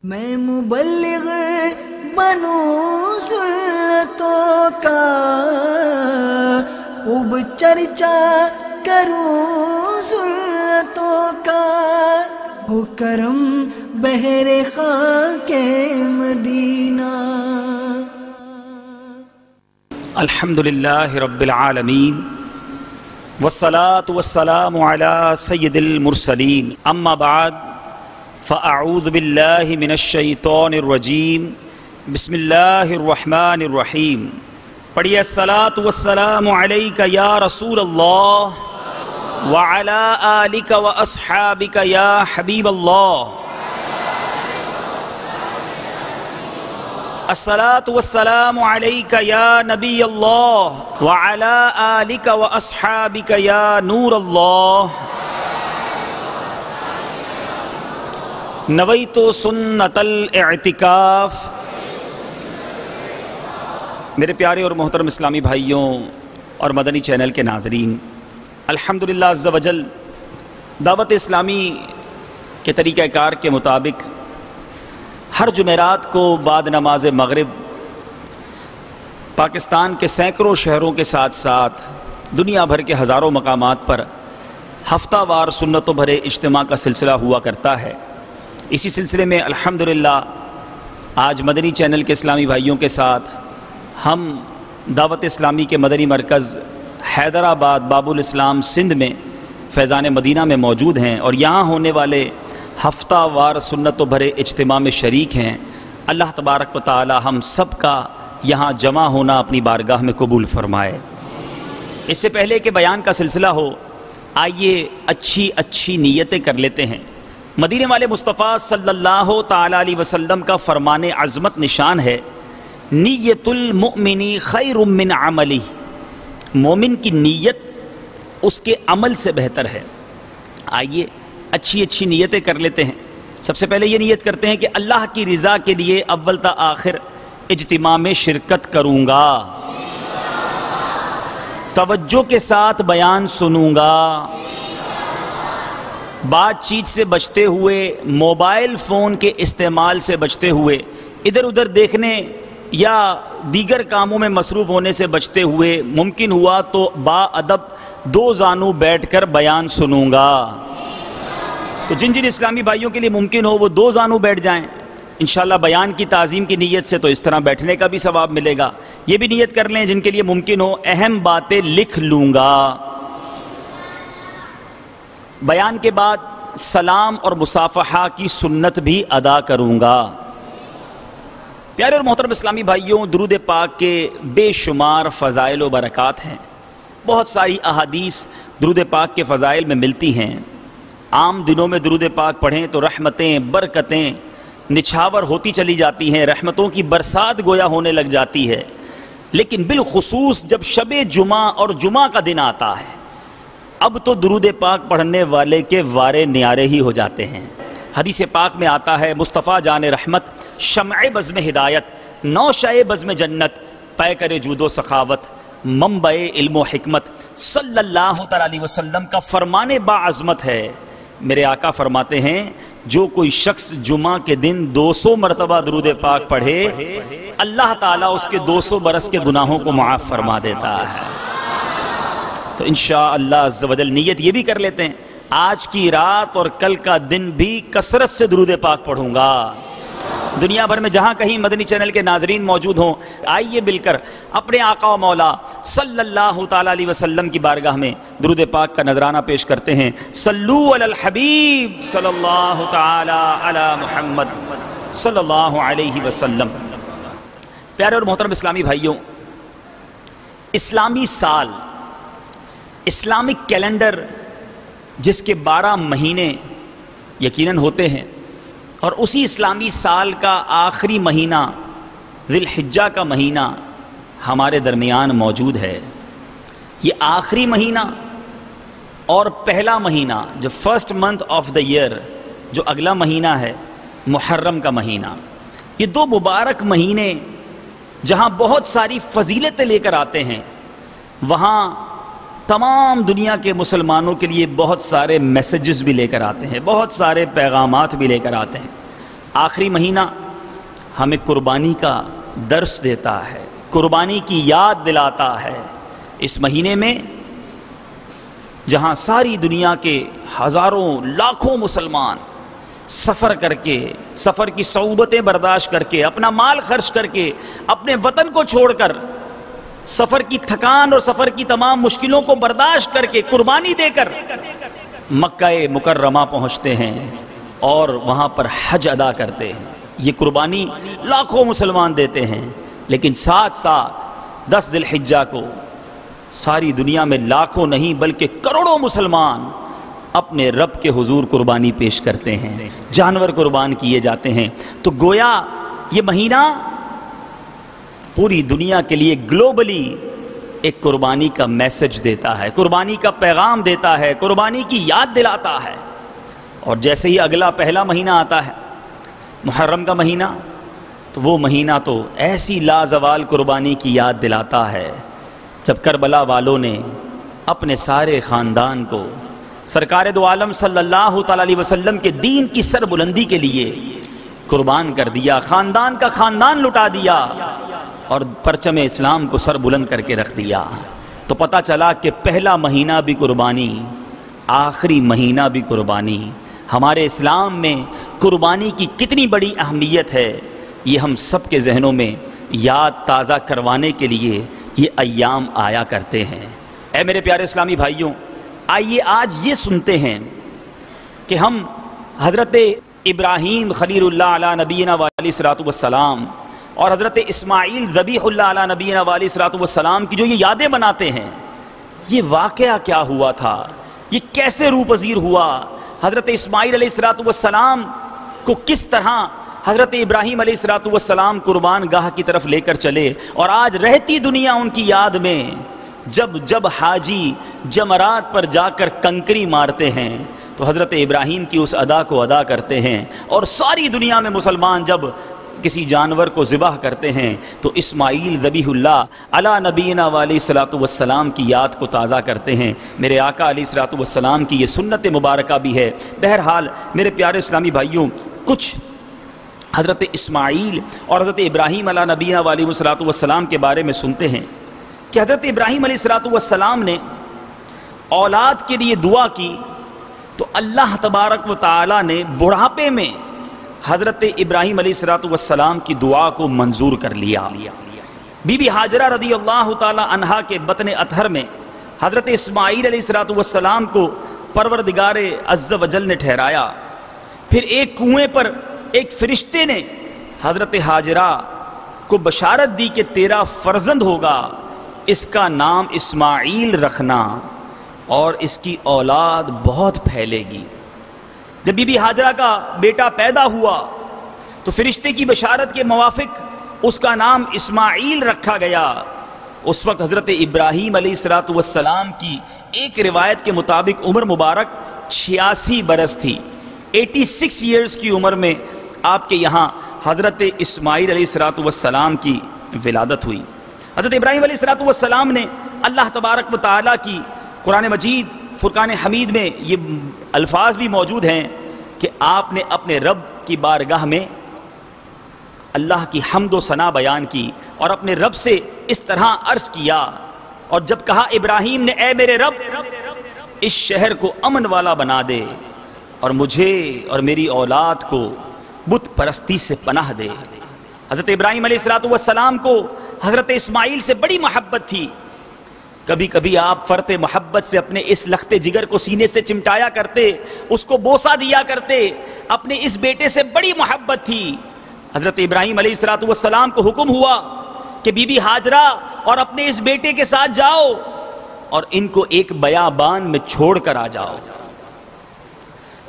میں مبلغ بنوں سنتوں کا، خوب چرچا کروں سنتوں کا، ہو کرم بہر خاک مدینہ۔ الحمدللہ رب العالمین والصلاة والسلام علی سید المرسلین، اما بعد فاعوذ باللہ من الشیطان الرجیم، بسم اللہ الرحمن الرحیم۔ پڑھیے الصلاة والسلام علیک یا رسول اللہ وعلی آلک واصحابک یا حبیب اللہ۔ الصلاة والسلام علیک یا نبی اللہ وعلی آلک واصحابک یا نور اللہ۔ نویت سنت الاعتکاف۔ میرے پیارے اور محترم اسلامی بھائیوں اور مدنی چینل کے ناظرین، الحمدللہ عز و جل دعوت اسلامی کے طریقہ کار کے مطابق ہر جمعرات کو بعد نماز مغرب پاکستان کے سینکڑوں شہروں کے ساتھ ساتھ دنیا بھر کے ہزاروں مقامات پر ہفتہ وار سنتوں بھرے اجتماع کا سلسلہ ہوا کرتا ہے۔ اسی سلسلے میں الحمدللہ آج مدنی چینل کے اسلامی بھائیوں کے ساتھ ہم دعوت اسلامی کے مدنی مرکز حیدرآباد باب الاسلام سندھ میں فیضان مدینہ میں موجود ہیں اور یہاں ہونے والے ہفتہ وار سنتوں بھرے اجتماع میں شریک ہیں۔ اللہ تبارک و تعالی ہم سب کا یہاں جمع ہونا اپنی بارگاہ میں قبول فرمائے۔ اس سے پہلے کہ بیان کا سلسلہ ہو، آئیے اچھی نیتیں کر لیتے ہیں۔ مدینے والے مصطفیٰ صلی اللہ تعالی علیہ وسلم کا فرمان عظمت نشان ہے، نیت المؤمن خیر من عملی۔ مومن کی نیت اس کے عمل سے بہتر ہے۔ آئیے اچھی نیتیں کر لیتے ہیں۔ سب سے پہلے یہ نیت کرتے ہیں کہ اللہ کی رضا کے لیے اول تا آخر اجتماع میں شرکت کروں گا، توجہ کے ساتھ بیان سنوں گا، بات چیت سے بچتے ہوئے، موبائل فون کے استعمال سے بچتے ہوئے، ادھر ادھر دیکھنے یا دیگر کاموں میں مصروف ہونے سے بچتے ہوئے، ممکن ہوا تو با ادب دو زانو بیٹھ کر بیان سنوں گا۔ تو جن اسلامی بھائیوں کے لیے ممکن ہو وہ دو زانو بیٹھ جائیں انشاءاللہ بیان کی تعظیم کی نیت سے، تو اس طرح بیٹھنے کا بھی ثواب ملے گا۔ یہ بھی نیت کر لیں جن کے لیے ممکن ہو، اہم باتیں لکھ لوں گا۔ بیان کے بعد سلام اور مصافحہ کی سنت بھی ادا کروں گا۔ پیارے اور محترم اسلامی بھائیوں، درود پاک کے بے شمار فضائل و برکات ہیں۔ بہت ساری احادیث درود پاک کے فضائل میں ملتی ہیں۔ عام دنوں میں درود پاک پڑھیں تو رحمتیں، برکتیں نچھاور ہوتی چلی جاتی ہیں، رحمتوں کی برسات گویا ہونے لگ جاتی ہے۔ لیکن بالخصوص جب شب جمعہ اور جمعہ کا دن آتا ہے، اب تو درود پاک پڑھنے والے کے وارے نیارے ہی ہو جاتے ہیں۔ حدیث پاک میں آتا ہے، مصطفیٰ جان رحمت، شمع بزم ہدایت، نوشہ بزم جنت، پیکر جود و سخاوت، منبع علم و حکمت، صلی اللہ علیہ وسلم کا فرمان باعظمت ہے۔ میرے آقا فرماتے ہیں، جو کوئی شخص جمعہ کے دن 200 مرتبہ درود پاک پڑھے، اللہ تعالیٰ اس کے 200 برس کے گناہوں کو معاف فرما دیتا ہے۔ تو انشاءاللہ عز و جل نیت یہ بھی کر لیتے ہیں، آج کی رات اور کل کا دن بھی کثرت سے درود پاک پڑھوں گا۔ دنیا بھر میں جہاں کہیں مدنی چینل کے ناظرین موجود ہوں، آئیے مل کر اپنے آقا و مولا صلی اللہ تعالی علیہ وسلم کی بارگاہ میں درود پاک کا نذرانہ پیش کرتے ہیں۔ صلو علی الحبیب صلی اللہ تعالی علی محمد صلی اللہ علیہ وسلم۔ پیارے اور محترم اسلامی بھائیوں، اسلامی سال، اسلامک کیلنڈر جس کے 12 مہینے یقیناً ہوتے ہیں، اور اسی اسلامی سال کا آخری مہینہ ذی الحجہ کا مہینہ ہمارے درمیان موجود ہے۔ یہ آخری مہینہ اور پہلا مہینہ، جو first month of the year, جو اگلا مہینہ ہے محرم کا مہینہ، یہ دو مبارک مہینے جہاں بہت ساری فضیلتیں لے کر آتے ہیں، وہاں تمام دنیا کے مسلمانوں کے لیے بہت سارے میسیجز بھی لے کر آتے ہیں، بہت سارے پیغامات بھی لے کر آتے ہیں۔ آخری مہینہ ہمیں قربانی کا درس دیتا ہے، قربانی کی یاد دلاتا ہے۔ اس مہینے میں جہاں ساری دنیا کے ہزاروں لاکھوں مسلمان سفر کر کے، سفر کی صعوبتیں برداشت کر کے، اپنا مال خرچ کر کے، اپنے وطن کو چھوڑ کر، سفر کی تھکان اور سفر کی تمام مشکلوں کو برداشت کر کے، قربانی دے کر مکہ مکرمہ پہنچتے ہیں اور وہاں پر حج ادا کرتے ہیں۔ یہ قربانی لاکھوں مسلمان دیتے ہیں، لیکن ساتھ ساتھ 10 ذی الحجہ کو ساری دنیا میں لاکھوں نہیں بلکہ کروڑوں مسلمان اپنے رب کے حضور قربانی پیش کرتے ہیں، جانور قربان کیے جاتے ہیں۔ تو گویا یہ مہینہ پوری دنیا کے لیے گلوبلی ایک قربانی کا میسج دیتا ہے، قربانی کا پیغام دیتا ہے، قربانی کی یاد دلاتا ہے۔ اور جیسے ہی اگلا پہلا مہینہ آتا ہے، محرم کا مہینہ، تو وہ مہینہ تو ایسی لازوال قربانی کی یاد دلاتا ہے جب کربلا والوں نے اپنے سارے خاندان کو سرکار دو عالم صلی اللہ تعالی علیہ وسلم کے دین کی سربلندی کے لیے قربان کر دیا، خاندان کا خاندان لٹا دیا اور پرچم اسلام کو سر بلند کر کے رکھ دیا۔ تو پتہ چلا کہ پہلا مہینہ بھی قربانی، آخری مہینہ بھی قربانی۔ ہمارے اسلام میں قربانی کی کتنی بڑی اہمیت ہے، یہ ہم سب کے ذہنوں میں یاد تازہ کروانے کے لیے یہ ایام آیا کرتے ہیں۔ اے میرے پیارے اسلامی بھائیوں، آئیے آج یہ سنتے ہیں کہ ہم حضرت ابراہیم خلیل اللہ علیہ نبینا علیہ الصلوۃ والسلام اور حضرت اسماعیل ذبیح اللہ علیہ نبینا علیہ الصلوۃ والسلام کی جو یہ یادیں بناتے ہیں، یہ واقعہ کیا ہوا تھا، یہ کیسے روح پذیر ہوا، حضرت اسماعیل علیہ الصلوۃ والسلام کو کس طرح حضرت ابراہیم علیہ الصلوۃ والسلام قربان گاہ کی طرف لے کر چلے، اور آج رہتی دنیا ان کی یاد میں جب حاجی جمرات پر جا کر کنکری مارتے ہیں تو حضرت ابراہیم کی اس ادا کو ادا کرتے ہیں، اور ساری دنیا میں مسلمان جب کسی جانور کو ذبح کرتے ہیں تو اسماعیل ذبیح اللہ علی نبینا علیہ الصلوۃ والسلام کی یاد کو تازہ کرتے ہیں۔ میرے آقا علیہ الصلوۃ والسلام کی یہ سنت مبارکہ بھی ہے۔ بہرحال میرے پیارے اسلامی بھائیوں، کچھ حضرت اسماعیل اور حضرت ابراہیم علی نبینا علیہ الصلوۃ والسلام کے بارے میں سنتے ہیں کہ حضرت ابراہیم علیہ الصلوۃ والسلام نے اولاد کے لیے دعا کی تو اللہ تبارک و تعالی نے بڑھاپے میں حضرت ابراہیم علیہ الصلوۃ والسلام کی دعا کو منظور کر لیا۔ بی بی حاجرہ رضی اللہ تعالی عنہا کے بطن اطہر میں حضرت اسماعیل علیہ الصلوۃ والسلام کو پروردگار عز و جل نے ٹھہرایا۔ پھر ایک کنویں پر ایک فرشتے نے حضرت حاجرہ کو بشارت دی کہ تیرا فرزند ہوگا، اس کا نام اسماعیل رکھنا اور اس کی اولاد بہت پھیلے گی۔ جب بی بی حاجرہ کا بیٹا پیدا ہوا تو فرشتے کی بشارت کے موافق اس کا نام اسماعیل رکھا گیا۔ اس وقت حضرت ابراہیم علیہ الصلوۃ والسلام کی ایک روایت کے مطابق عمر مبارک 86 برس تھی۔ 86 ایئرز کی عمر میں آپ کے یہاں حضرت اسماعیل علیہ الصلوۃ والسلام کی ولادت ہوئی۔ حضرت ابراہیم علیہ الصلوۃ والسلام نے اللہ تبارک و تعالیٰ کی قرآن مجید فرقان حمید میں یہ الفاظ بھی موجود ہیں کہ آپ نے اپنے رب کی بارگاہ میں اللہ کی حمد و ثنا بیان کی اور اپنے رب سے اس طرح عرض کیا، اور جب کہا ابراہیم نے اے میرے رب اس شہر کو امن والا بنا دے اور مجھے اور میری اولاد کو بت پرستی سے پناہ دے۔ حضرت ابراہیم علیہ الصلوۃ والسلام کو حضرت اسماعیل سے بڑی محبت تھی۔ کبھی کبھی آپ فرط محبت سے اپنے اس لخت جگر کو سینے سے چمٹایا کرتے، اس کو بوسہ دیا کرتے، اپنے اس بیٹے سے بڑی محبت تھی۔ حضرت ابراہیم علیہ الصلوۃ والسلام کو حکم ہوا کہ بی بی حاجرہ اور اپنے اس بیٹے کے ساتھ جاؤ اور ان کو ایک بیابان میں چھوڑ کر آ جاؤ۔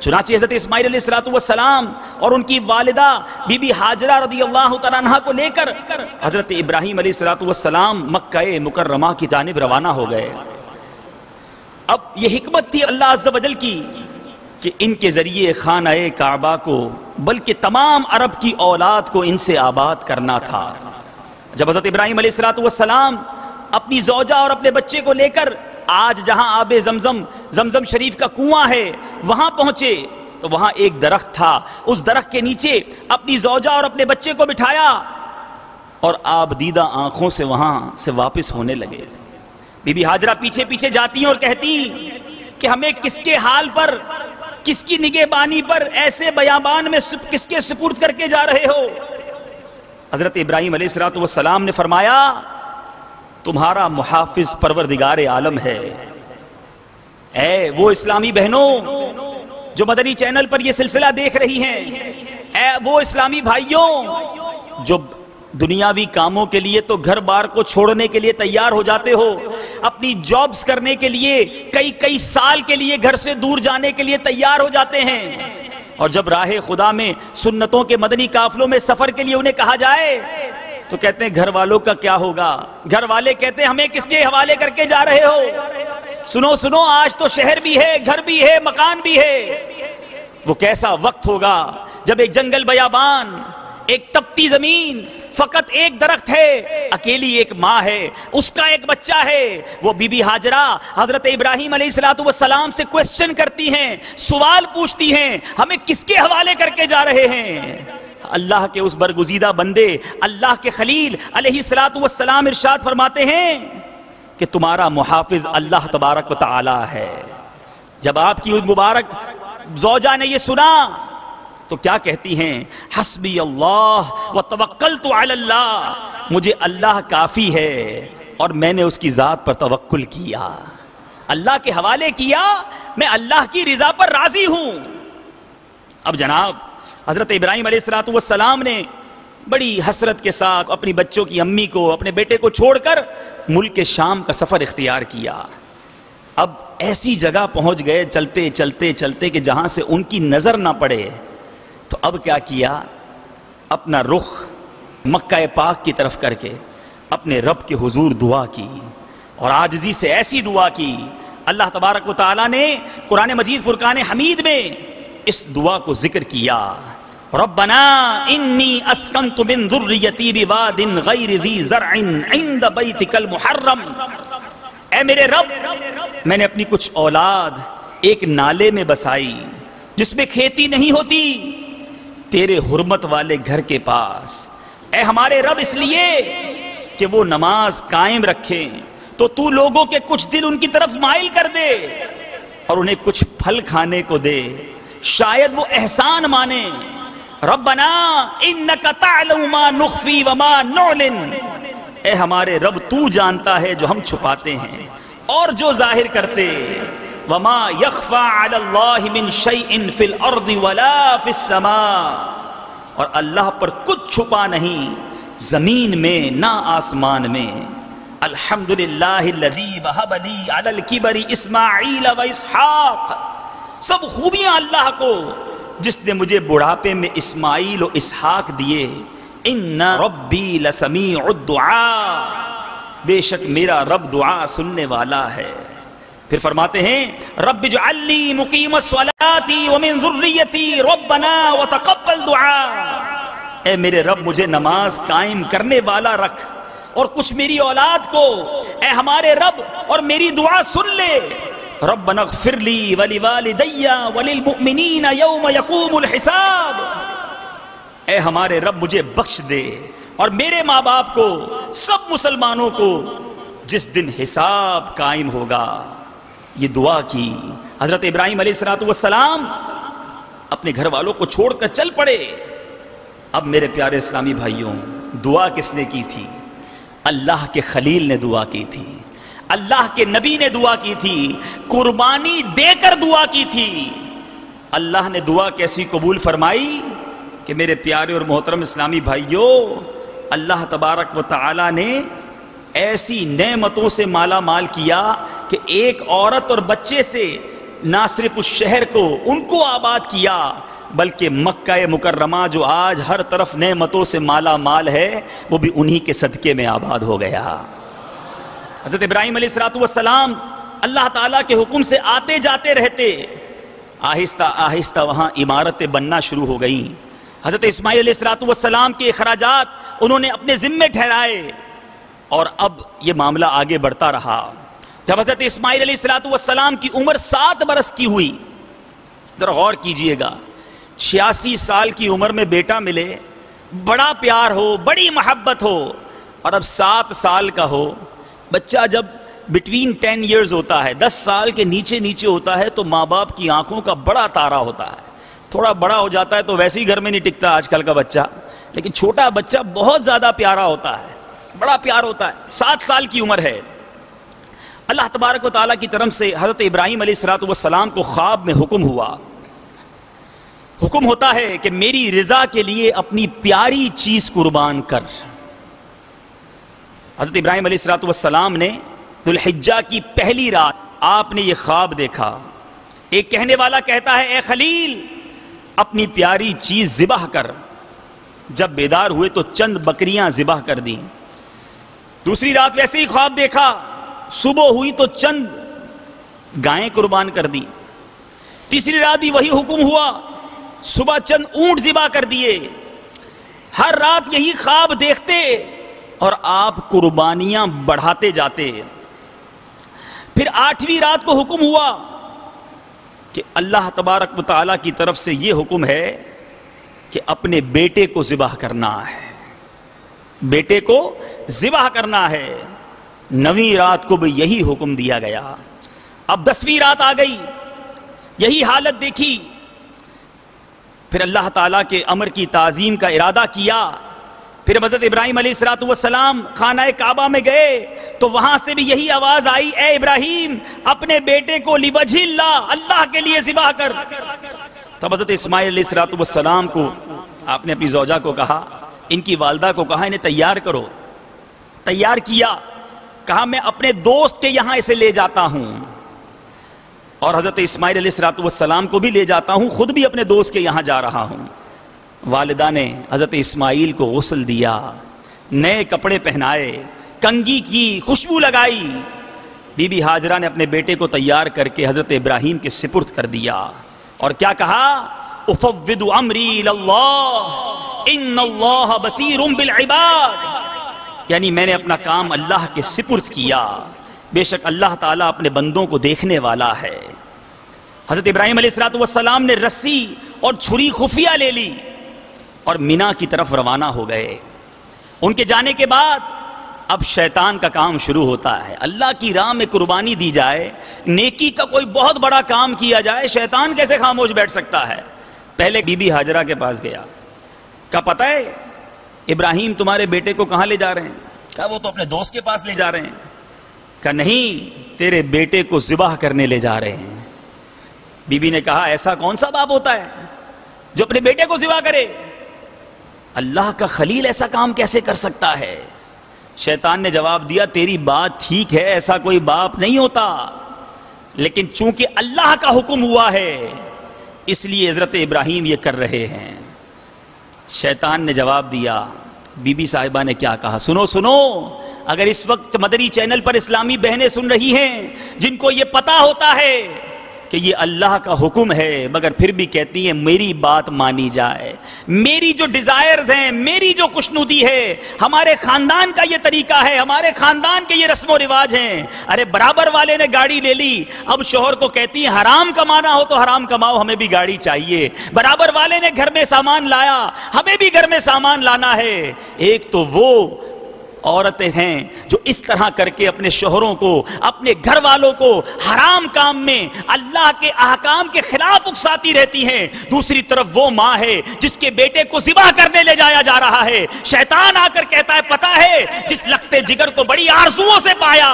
چنانچہ حضرت اسماعیل علیہ الصلوۃ والسلام اور ان کی والدہ بی بی حاجرہ رضی اللہ تعالیٰ عنہا کو لے کر حضرت ابراہیم علیہ الصلوۃ والسلام مکہ مکرمہ کی جانب روانہ ہو گئے۔ اب یہ حکمت تھی اللہ عز و جل کی کہ ان کے ذریعے خانہ کعبہ کو بلکہ تمام عرب کی اولاد کو ان سے آباد کرنا تھا۔ جب حضرت ابراہیم علیہ الصلوۃ والسلام اپنی زوجہ اور اپنے بچے کو لے کر آج جہاں آب زمزم شریف کا کنواں ہے وہاں پہنچے تو وہاں ایک درخت تھا، اس درخت کے نیچے اپنی زوجہ اور اپنے بچے کو بٹھایا اور آپ دیدہ آنکھوں سے وہاں سے واپس ہونے لگے۔ بی بی ہاجرہ پیچھے پیچھے جاتی ہیں اور کہتی کہ ہمیں کس کے حال پر، کس کی نگہبانی پر ایسے بیابان میں کس کے سپرد کر کے جا رہے ہو؟ حضرت ابراہیم علیہ السلام نے فرمایا تمہارا محافظ پروردگار عالم ہے۔ اے وہ اسلامی بہنوں جو مدنی چینل پر یہ سلسلہ دیکھ رہی ہیں، اے وہ اسلامی بھائیوں جو دنیاوی کاموں کے لیے تو گھر بار کو چھوڑنے کے لیے تیار ہو جاتے ہو، اپنی جابز کرنے کے لیے کئی سال کے لیے گھر سے دور جانے کے لیے تیار ہو جاتے ہیں، اور جب راہ خدا میں سنتوں کے مدنی قافلوں میں سفر کے لیے انہیں کہا جائے تو کہتے ہیں گھر والوں کا کیا ہوگا؟ گھر والے کہتے ہیں ہمیں کس کے حوالے کر کے جا رہے ہو؟ سنو سنو، آج تو شہر بھی ہے، گھر بھی ہے، مکان بھی ہے۔ وہ کیسا وقت ہوگا جب ایک جنگل بیابان، ایک تپتی زمین، فقط ایک درخت ہے، اکیلی ایک ماں ہے، اس کا ایک بچہ ہے۔ وہ بی بی ہاجرہ حضرت ابراہیم علیہ السلام سے کوسچن کرتی ہیں، سوال پوچھتی ہیں، ہمیں کس کے حوالے کر کے جا رہے ہیں؟ اللہ کے اس برگزیدہ بندے، اللہ کے خلیل علیہ السلام ارشاد فرماتے ہیں کہ تمہارا محافظ اللہ تبارک و تعالی ہے۔ جب آپ کی مبارک زوجہ نے یہ سنا تو کیا کہتی ہیں؟ حسبی اللہ وتوکلت علی اللہ، مجھے اللہ کافی ہے اور میں نے اس کی ذات پر توکل کیا، اللہ کے حوالے کیا، میں اللہ کی رضا پر راضی ہوں۔ اب جناب حضرت ابراہیم علیہ السلام نے بڑی حسرت کے ساتھ اپنی بچوں کی امی کو، اپنے بیٹے کو چھوڑ کر ملک شام کا سفر اختیار کیا۔ اب ایسی جگہ پہنچ گئے چلتے چلتے چلتے کہ جہاں سے ان کی نظر نہ پڑے، تو اب کیا کیا؟ اپنا رخ مکہ پاک کی طرف کر کے اپنے رب کے حضور دعا کی، اور عاجزی سے ایسی دعا کی، اللہ تبارک و تعالیٰ نے قرآن مجید فرقان حمید میں اس دعا کو ذکر کیا، ربنا انی اسکنت من ذریتی بواد غیر ذی زرع عند بیتک المحرم، اے میرے رب میں نے اپنی کچھ اولاد ایک نالے میں بسائی جس میں کھیتی نہیں ہوتی، تیرے حرمت والے گھر کے پاس، اے ہمارے رب اس لیے کہ وہ نماز قائم رکھیں تو تو لوگوں کے کچھ دل ان کی طرف مائل کر دے اور انہیں کچھ پھل کھانے کو دے، شاید وہ احسان مانے۔ ربنا انک تعلم ما نخفی وما نعلن، اے ہمارے رب تو جانتا ہے جو ہم چھپاتے ہیں اور جو ظاہر کرتے، وما یخفى علی اللہ من شیء فی الارض ولا فی السماء، اور اللہ پر کچھ چھپا نہیں زمین میں نہ آسمان میں۔ الحمدللہ الذی وہب لی علی الکبر اسماعیل و اسحاق، سب خوبیاں اللہ کو جس نے مجھے بڑھاپے میں اسماعیل و اسحاق دیے۔ ان ربی لسمیع الدعاء، بے شک میرا رب دعا سننے والا ہے۔ پھر فرماتے ہیں رب اجعل لی مقیم الصلاۃ ومن ذریتی ربنا وتقبل دعاء، اے میرے رب مجھے نماز قائم کرنے والا رکھ اور کچھ میری اولاد کو، اے ہمارے رب، اور میری دعا سن لے۔ ربنا اغفر لی ولوالدی وللمؤمنین یوم یقوم الحساب، اے ہمارے رب مجھے بخش دے اور میرے ماں باپ کو، سب مسلمانوں کو جس دن حساب قائم ہوگا۔ یہ دعا کی حضرت ابراہیم علیہ السلام اپنے گھر والوں کو چھوڑ کر چل پڑے۔ اب میرے پیارے اسلامی بھائیوں، دعا کس نے کی تھی؟ اللہ کے خلیل نے دعا کی تھی، اللہ کے نبی نے دعا کی تھی، قربانی دے کر دعا کی تھی۔ اللہ نے دعا کیسی قبول فرمائی کہ میرے پیارے اور محترم اسلامی بھائیوں، اللہ تبارک و تعالی نے ایسی نعمتوں سے مالا مال کیا کہ ایک عورت اور بچے سے نہ صرف اس شہر کو، ان کو آباد کیا، بلکہ مکہ مکرمہ جو آج ہر طرف نعمتوں سے مالا مال ہے، وہ بھی انہی کے صدقے میں آباد ہو گیا۔ حضرت ابراہیم علیہ السلام اللہ تعالیٰ کے حکم سے آتے جاتے رہتے، آہستہ آہستہ وہاں عمارتیں بننا شروع ہو گئیں۔ حضرت اسماعیل علیہ السلام کے اخراجات انہوں نے اپنے ذمے ٹھہرائے، اور اب یہ معاملہ آگے بڑھتا رہا۔ جب حضرت اسماعیل علیہ السلام کی عمر 7 برس کی ہوئی ذرا غور کیجئے گا، 86 سال کی عمر میں بیٹا ملے، بڑا پیار ہو، بڑی محبت ہو، اور اب 7 سال کا ہو۔ بچہ جب بٹوین 10 ایئرز ہوتا ہے، 10 سال کے نیچے ہوتا ہے، تو ماں باپ کی آنکھوں کا بڑا تارا ہوتا ہے۔ تھوڑا بڑا ہو جاتا ہے تو ویسے ہی گھر میں نہیں ٹکتا آج کل کا بچہ، لیکن چھوٹا بچہ بہت زیادہ پیارا ہوتا ہے، بڑا پیار ہوتا ہے۔ 7 سال کی عمر ہے، اللہ تبارک و تعالیٰ کی طرف سے حضرت ابراہیم علیہ السلام کو خواب میں حکم ہوا، حکم ہوتا ہے کہ میری رضا کے لیے اپنی پیاری چیز قربان کر۔ حضرت ابراہیم علیہ السلام نے ذو الحجہ کی پہلی رات آپ نے یہ خواب دیکھا۔ ایک کہنے والا کہتا ہے، اے خلیل اپنی پیاری چیز ذبح کر۔ جب بیدار ہوئے تو چند بکریاں ذبح کر دیں۔ دوسری رات ویسے ہی خواب دیکھا، صبح ہوئی تو چند گائیں قربان کر دی۔ تیسری رات بھی وہی حکم ہوا، صبح چند اونٹ ذبح کر دیے۔ ہر رات یہی خواب دیکھتے اور آپ قربانیاں بڑھاتے جاتے۔ پھر 8ویں رات کو حکم ہوا کہ اللہ تبارک و تعالیٰ کی طرف سے یہ حکم ہے کہ اپنے بیٹے کو ذبح کرنا ہے، بیٹے کو ذبح کرنا ہے۔ 9ویں رات کو بھی یہی حکم دیا گیا۔ اب 10ویں رات آ گئی، یہی حالت دیکھی۔ پھر اللہ تعالیٰ کے امر کی تعظیم کا ارادہ کیا۔ پھر حضرت ابراہیم علیہ السلام خانہ کعبہ میں گئے تو وہاں سے بھی یہی آواز آئی، اے ابراہیم اپنے بیٹے کو لوجہ اللہ، اللہ کے لیے ذبح کر۔ تب حضرت اسماعیل علیہ السلام کو آپ نے اپنی زوجہ کو کہا، ان کی والدہ کو کہا انہیں تیار کرو۔ تیار کیا، کہا میں اپنے دوست کے یہاں اسے لے جاتا ہوں، اور حضرت اسماعیل علیہ السلام کو بھی لے جاتا ہوں، خود بھی اپنے دوست کے یہاں جا رہا ہوں۔ والدہ نے حضرت اسماعیل کو غسل دیا، نئے کپڑے پہنائے، کنگھی کی خوشبو لگائی۔ بی بی ہاجرہ نے اپنے بیٹے کو تیار کر کے حضرت ابراہیم کے سپرد کر دیا، اور کیا کہا، افوض امری اللہ ان اللہ بصیر بالعباد، یعنی میں نے اپنا کام اللہ کے سپرد کیا، بے شک اللہ تعالیٰ اپنے بندوں کو دیکھنے والا ہے۔ حضرت ابراہیم علیہ السلام نے رسی اور چھری خفیہ لے لی اور مینا کی طرف روانہ ہو گئے۔ ان کے جانے کے بعد اب شیطان کا کام شروع ہوتا ہے۔ اللہ کی راہ میں قربانی دی جائے، نیکی کا کوئی بہت بڑا کام کیا جائے، شیطان کیسے خاموش بیٹھ سکتا ہے؟ پہلے بی بی ہاجرہ کے پاس گیا، کہا پتہ ہے ابراہیم تمہارے بیٹے کو کہاں لے جا رہے ہیں؟ کہا وہ تو اپنے دوست کے پاس لے جا رہے ہیں۔ کہا نہیں، تیرے بیٹے کو ذبح کرنے لے جا رہے ہیں۔ بی بی نے کہا ایسا کون سا باپ ہوتا ہے جو اپنے بیٹے کو ذبح کرے؟ اللہ کا خلیل ایسا کام کیسے کر سکتا ہے؟ شیطان نے جواب دیا، تیری بات ٹھیک ہے، ایسا کوئی باپ نہیں ہوتا، لیکن چونکہ اللہ کا حکم ہوا ہے اس لیے حضرت ابراہیم یہ کر رہے ہیں۔ شیطان نے جواب دیا۔ بی بی صاحبہ نے کیا کہا، سنو سنو، اگر اس وقت مدنی چینل پر اسلامی بہنیں سن رہی ہیں جن کو یہ پتا ہوتا ہے کہ یہ اللہ کا حکم ہے، مگر پھر بھی کہتی ہیں میری بات مانی جائے، میری جو ڈیزائرز ہیں، میری جو خوشنودی ہے، ہمارے خاندان کا یہ طریقہ ہے، ہمارے خاندان کے یہ رسم و رواج ہیں۔ ارے برابر والے نے گاڑی لے لی، اب شوہر کو کہتی ہیں حرام کمانا ہو تو حرام کماؤ، ہمیں بھی گاڑی چاہیے۔ برابر والے نے گھر میں سامان لایا، ہمیں بھی گھر میں سامان لانا ہے۔ ایک تو وہ عورتیں ہیں جو اس طرح کر کے اپنے شوہروں کو، اپنے گھر والوں کو حرام کام میں اللہ کے احکام کے خلاف اکساتی رہتی ہیں، دوسری طرف وہ ماں ہے جس کے بیٹے کو ذبح کرنے لے جایا جا رہا ہے۔ شیطان آ کر کہتا ہے پتہ ہے جس لخت جگر کو بڑی آرزوؤں سے پایا،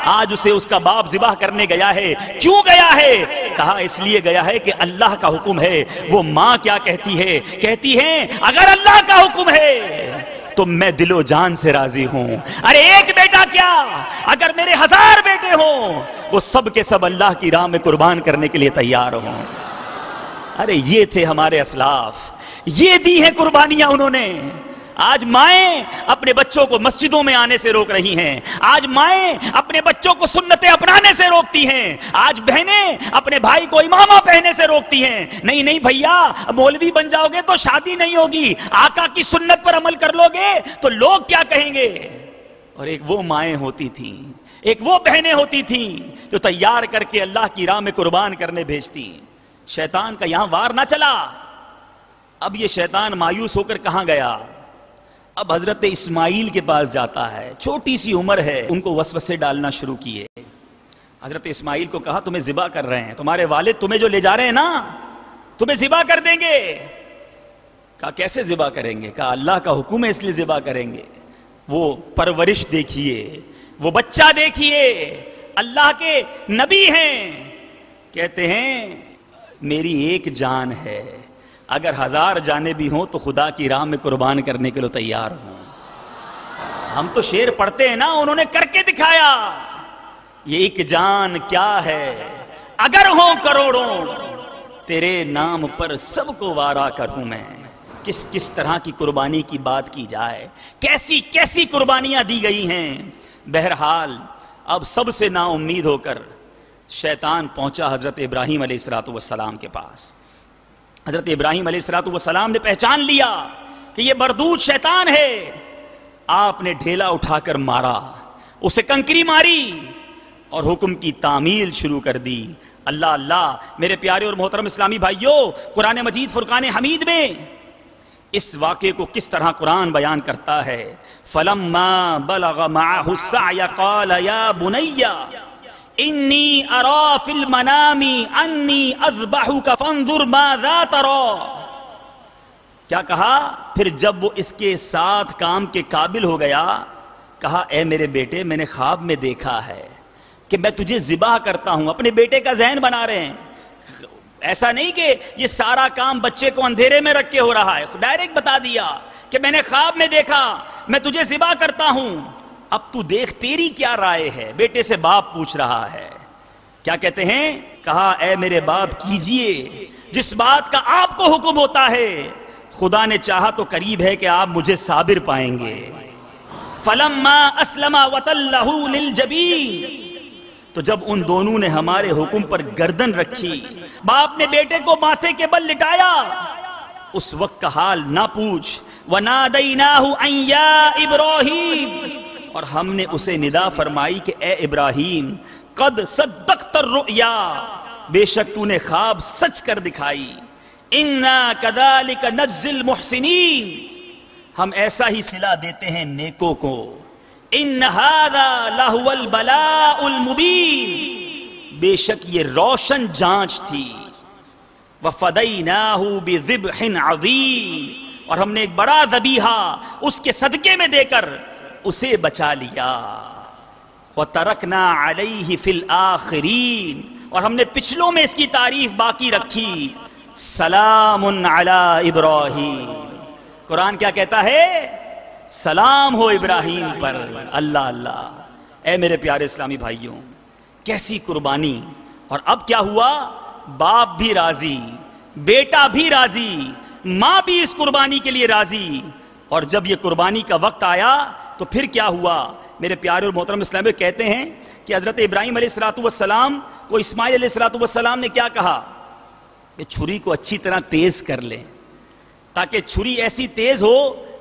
آج اسے اس کا باپ ذبح کرنے گیا ہے۔ کیوں گیا ہے؟ کہا اس لیے گیا ہے کہ اللہ کا حکم ہے۔ وہ ماں کیا کہتی ہے؟ کہتی ہے اگر اللہ کا حکم ہے تو میں دل و جان سے راضی ہوں۔ ارے ایک بیٹا کیا، اگر میرے 1000 بیٹے ہوں وہ سب کے سب اللہ کی راہ میں قربان کرنے کے لیے تیار ہوں۔ ارے یہ تھے ہمارے اسلاف، یہ دی ہیں قربانیاں انہوں نے۔ آج مائیں اپنے بچوں کو مسجدوں میں آنے سے روک رہی ہیں، آج مائیں اپنے بچوں کو سنتیں اپنانے سے روکتی ہیں، آج بہنیں اپنے بھائی کو امامہ پہننے سے روکتی ہیں۔ نہیں نہیں بھیا، مولوی بن جاؤ گے تو شادی نہیں ہوگی، آقا کی سنت پر عمل کر لو گے تو لوگ کیا کہیں گے؟ اور ایک وہ مائیں ہوتی تھیں، ایک وہ بہنیں ہوتی تھیں جو تیار کر کے اللہ کی راہ میں قربان کرنے بھیجتی۔ شیطان کا یہاں وار نہ چلا. اب یہ شیطان مایوس ہو کر کہاں گیا؟ اب حضرت اسماعیل کے پاس جاتا ہے. چھوٹی سی عمر ہے, ان کو وسوسے ڈالنا شروع کیے. حضرت اسماعیل کو کہا تمہیں ذبح کر رہے ہیں, تمہارے والد تمہیں جو لے جا رہے ہیں نا تمہیں ذبح کر دیں گے. کہا کیسے ذبح کریں گے؟ کہا اللہ کا حکم ہے اس لیے ذبح کریں گے. وہ پرورش دیکھیے, وہ بچہ دیکھیے, اللہ کے نبی ہیں, کہتے ہیں میری ایک جان ہے, اگر 1000 جانیں بھی ہوں تو خدا کی راہ میں قربان کرنے کے لیے تیار ہوں. ہم تو شعر پڑھتے ہیں نا, انہوں نے کر کے دکھایا. یہ ایک جان کیا ہے, اگر ہوں کروڑوں تیرے نام پر سب کو وارا کروں میں. کس طرح کی قربانی کی بات کی جائے, کیسی کیسی قربانیاں دی گئی ہیں. بہرحال اب سب سے نا امید ہو کر شیطان پہنچا حضرت ابراہیم علیہ السلام کے پاس. حضرت ابراہیم علیہ السلام نے پہچان لیا کہ یہ مردود شیطان ہے. آپ نے ڈھیلا اٹھا کر مارا, اسے کنکری ماری اور حکم کی تعمیل شروع کر دی. اللہ اللہ میرے پیارے اور محترم اسلامی بھائیوں, قرآن مجید فرقان حمید میں اس واقعے کو کس طرح قرآن بیان کرتا ہے. فَلَمَّا بَلَغَ مَعَهُ السَّعْيَ قَالَ يَا بُنَيَّ إِنِّي أَرَى فِي الْمَنَامِ أَنِّي أَذْبَحُكَ فَانظُرْ مَاذَا تَرَى. کیا کہا؟ پھر جب وہ اس کے ساتھ کام کے قابل ہو گیا, کہا اے میرے بیٹے میں نے خواب میں دیکھا ہے کہ میں تجھے ذبح کرتا ہوں. اپنے بیٹے کا ذہن بنا رہے ہیں, ایسا نہیں کہ یہ سارا کام بچے کو اندھیرے میں رکھ کے ہو رہا ہے. ڈائریکٹ بتا دیا کہ میں نے خواب میں دیکھا میں تجھے ذبح کرتا ہوں, اب تو دیکھ تیری کیا رائے ہے. بیٹے سے باپ پوچھ رہا ہے. کیا کہتے ہیں؟ کہا اے میرے باپ کیجئے جس بات کا آپ کو حکم ہوتا ہے, خدا نے چاہا تو قریب ہے کہ آپ مجھے صابر پائیں گے. فَلَمَّا أَسْلَمَا وَتَلَّهُ لِلْجَبِينِ, تو جب ان دونوں نے ہمارے حکم پر گردن رکھی, باپ نے بیٹے کو ماتھے کے بل لٹایا, اس وقت کا حال نہ پوچھ. وَنَادَيْنَاهُ أَن يَا إِبْرَاهِيمُ, اور ہم نے اسے ندا فرمائی کہ اے ابراہیم قد صدقت الرؤیا, بے شک تو نے خواب سچ کر دکھائی. اِنَّا كَذَلِكَ نَجْزِي الْمُحْسِنِينَ, ہم ایسا ہی صلہ دیتے ہیں نیکوں کو. ان هذا لهو البلاء المبین, بے شک یہ روشن جانچ تھی. وفدیناہ بذبح عظیم, اور ہم نے ایک بڑا ذبیحہ اس کے صدقے میں دے کر اسے بچا لیا. وترکنا علیہ فی الآخرین, اور ہم نے پچھلوں میں اس کی تعریف باقی رکھی. سلام علی ابراہیم, قرآن کیا کہتا ہے؟ سلام ہو ابراہیم پر. اللہ اللہ, اے میرے پیارے اسلامی بھائیوں کیسی قربانی. اور اب کیا ہوا؟ باپ بھی راضی, بیٹا بھی راضی, ماں بھی اس قربانی کے لیے راضی. اور جب یہ قربانی کا وقت آیا تو پھر کیا ہوا؟ میرے پیارے اور محترم اسلامی کہتے ہیں کہ حضرت ابراہیم علیہ السلام کو اسماعیل علیہ السلام نے کیا کہا کہ چھری کو اچھی طرح تیز کر لیں, تاکہ چھری ایسی تیز ہو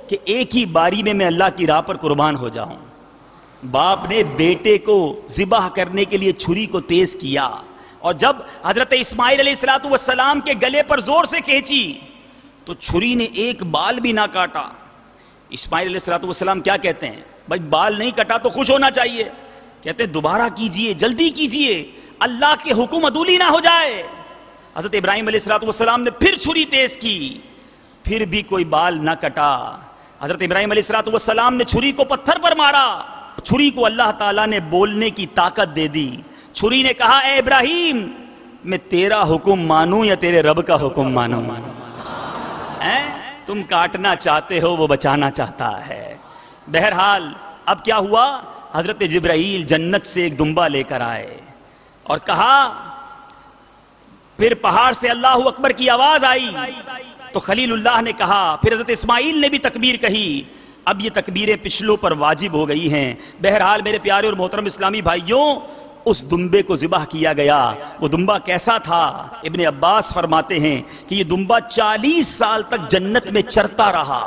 کہ ایک ہی باری میں اللہ کی راہ پر قربان ہو جاؤں. باپ نے بیٹے کو ذبح کرنے کے لیے چھری کو تیز کیا, اور جب حضرت اسماعیل علیہ السلام کے گلے پر زور سے کھینچی تو چھری نے ایک بال بھی نہ کاٹا. اسماعیل علیہ السلام کیا کہتے ہیں؟ بھائی بال نہیں کٹا تو خوش ہونا چاہیے. کہتے ہیں دوبارہ کیجئے, جلدی کیجئے, اللہ کے حکم عدولی نہ ہو جائے. حضرت ابراہیم علیہ السلام نے پھر چھری تیز کی, پھر بھی کوئی بال نہ کٹا. حضرت ابراہیم علیہ السلام نے چھری کو پتھر پر مارا, چھری کو اللہ تعالیٰ نے بولنے کی طاقت دے دی. چھری نے کہا اے ابراہیم میں تیرا حکم مانوں یا تیرے رب کا حکم مانوں؟ تم کاٹنا چاہتے ہو, وہ بچانا چاہتا ہے. بہرحال اب کیا ہوا؟ حضرت جبرائیل جنت سے ایک دمبا لے کر آئے اور کہا, پھر پہاڑ سے اللہ اکبر کی آواز آئی تو خلیل اللہ نے کہا, پھر حضرت اسماعیل نے بھی تکبیر کہی. اب یہ تکبیریں پچھلوں پر واجب ہو گئی ہیں. بہرحال میرے پیارے اور محترم اسلامی بھائیوں اس دمبے کو ذبح کیا گیا. وہ دمبا کیسا تھا؟ ابن عباس فرماتے ہیں کہ یہ دمبا 40 سال تک جنت میں چرتا رہا,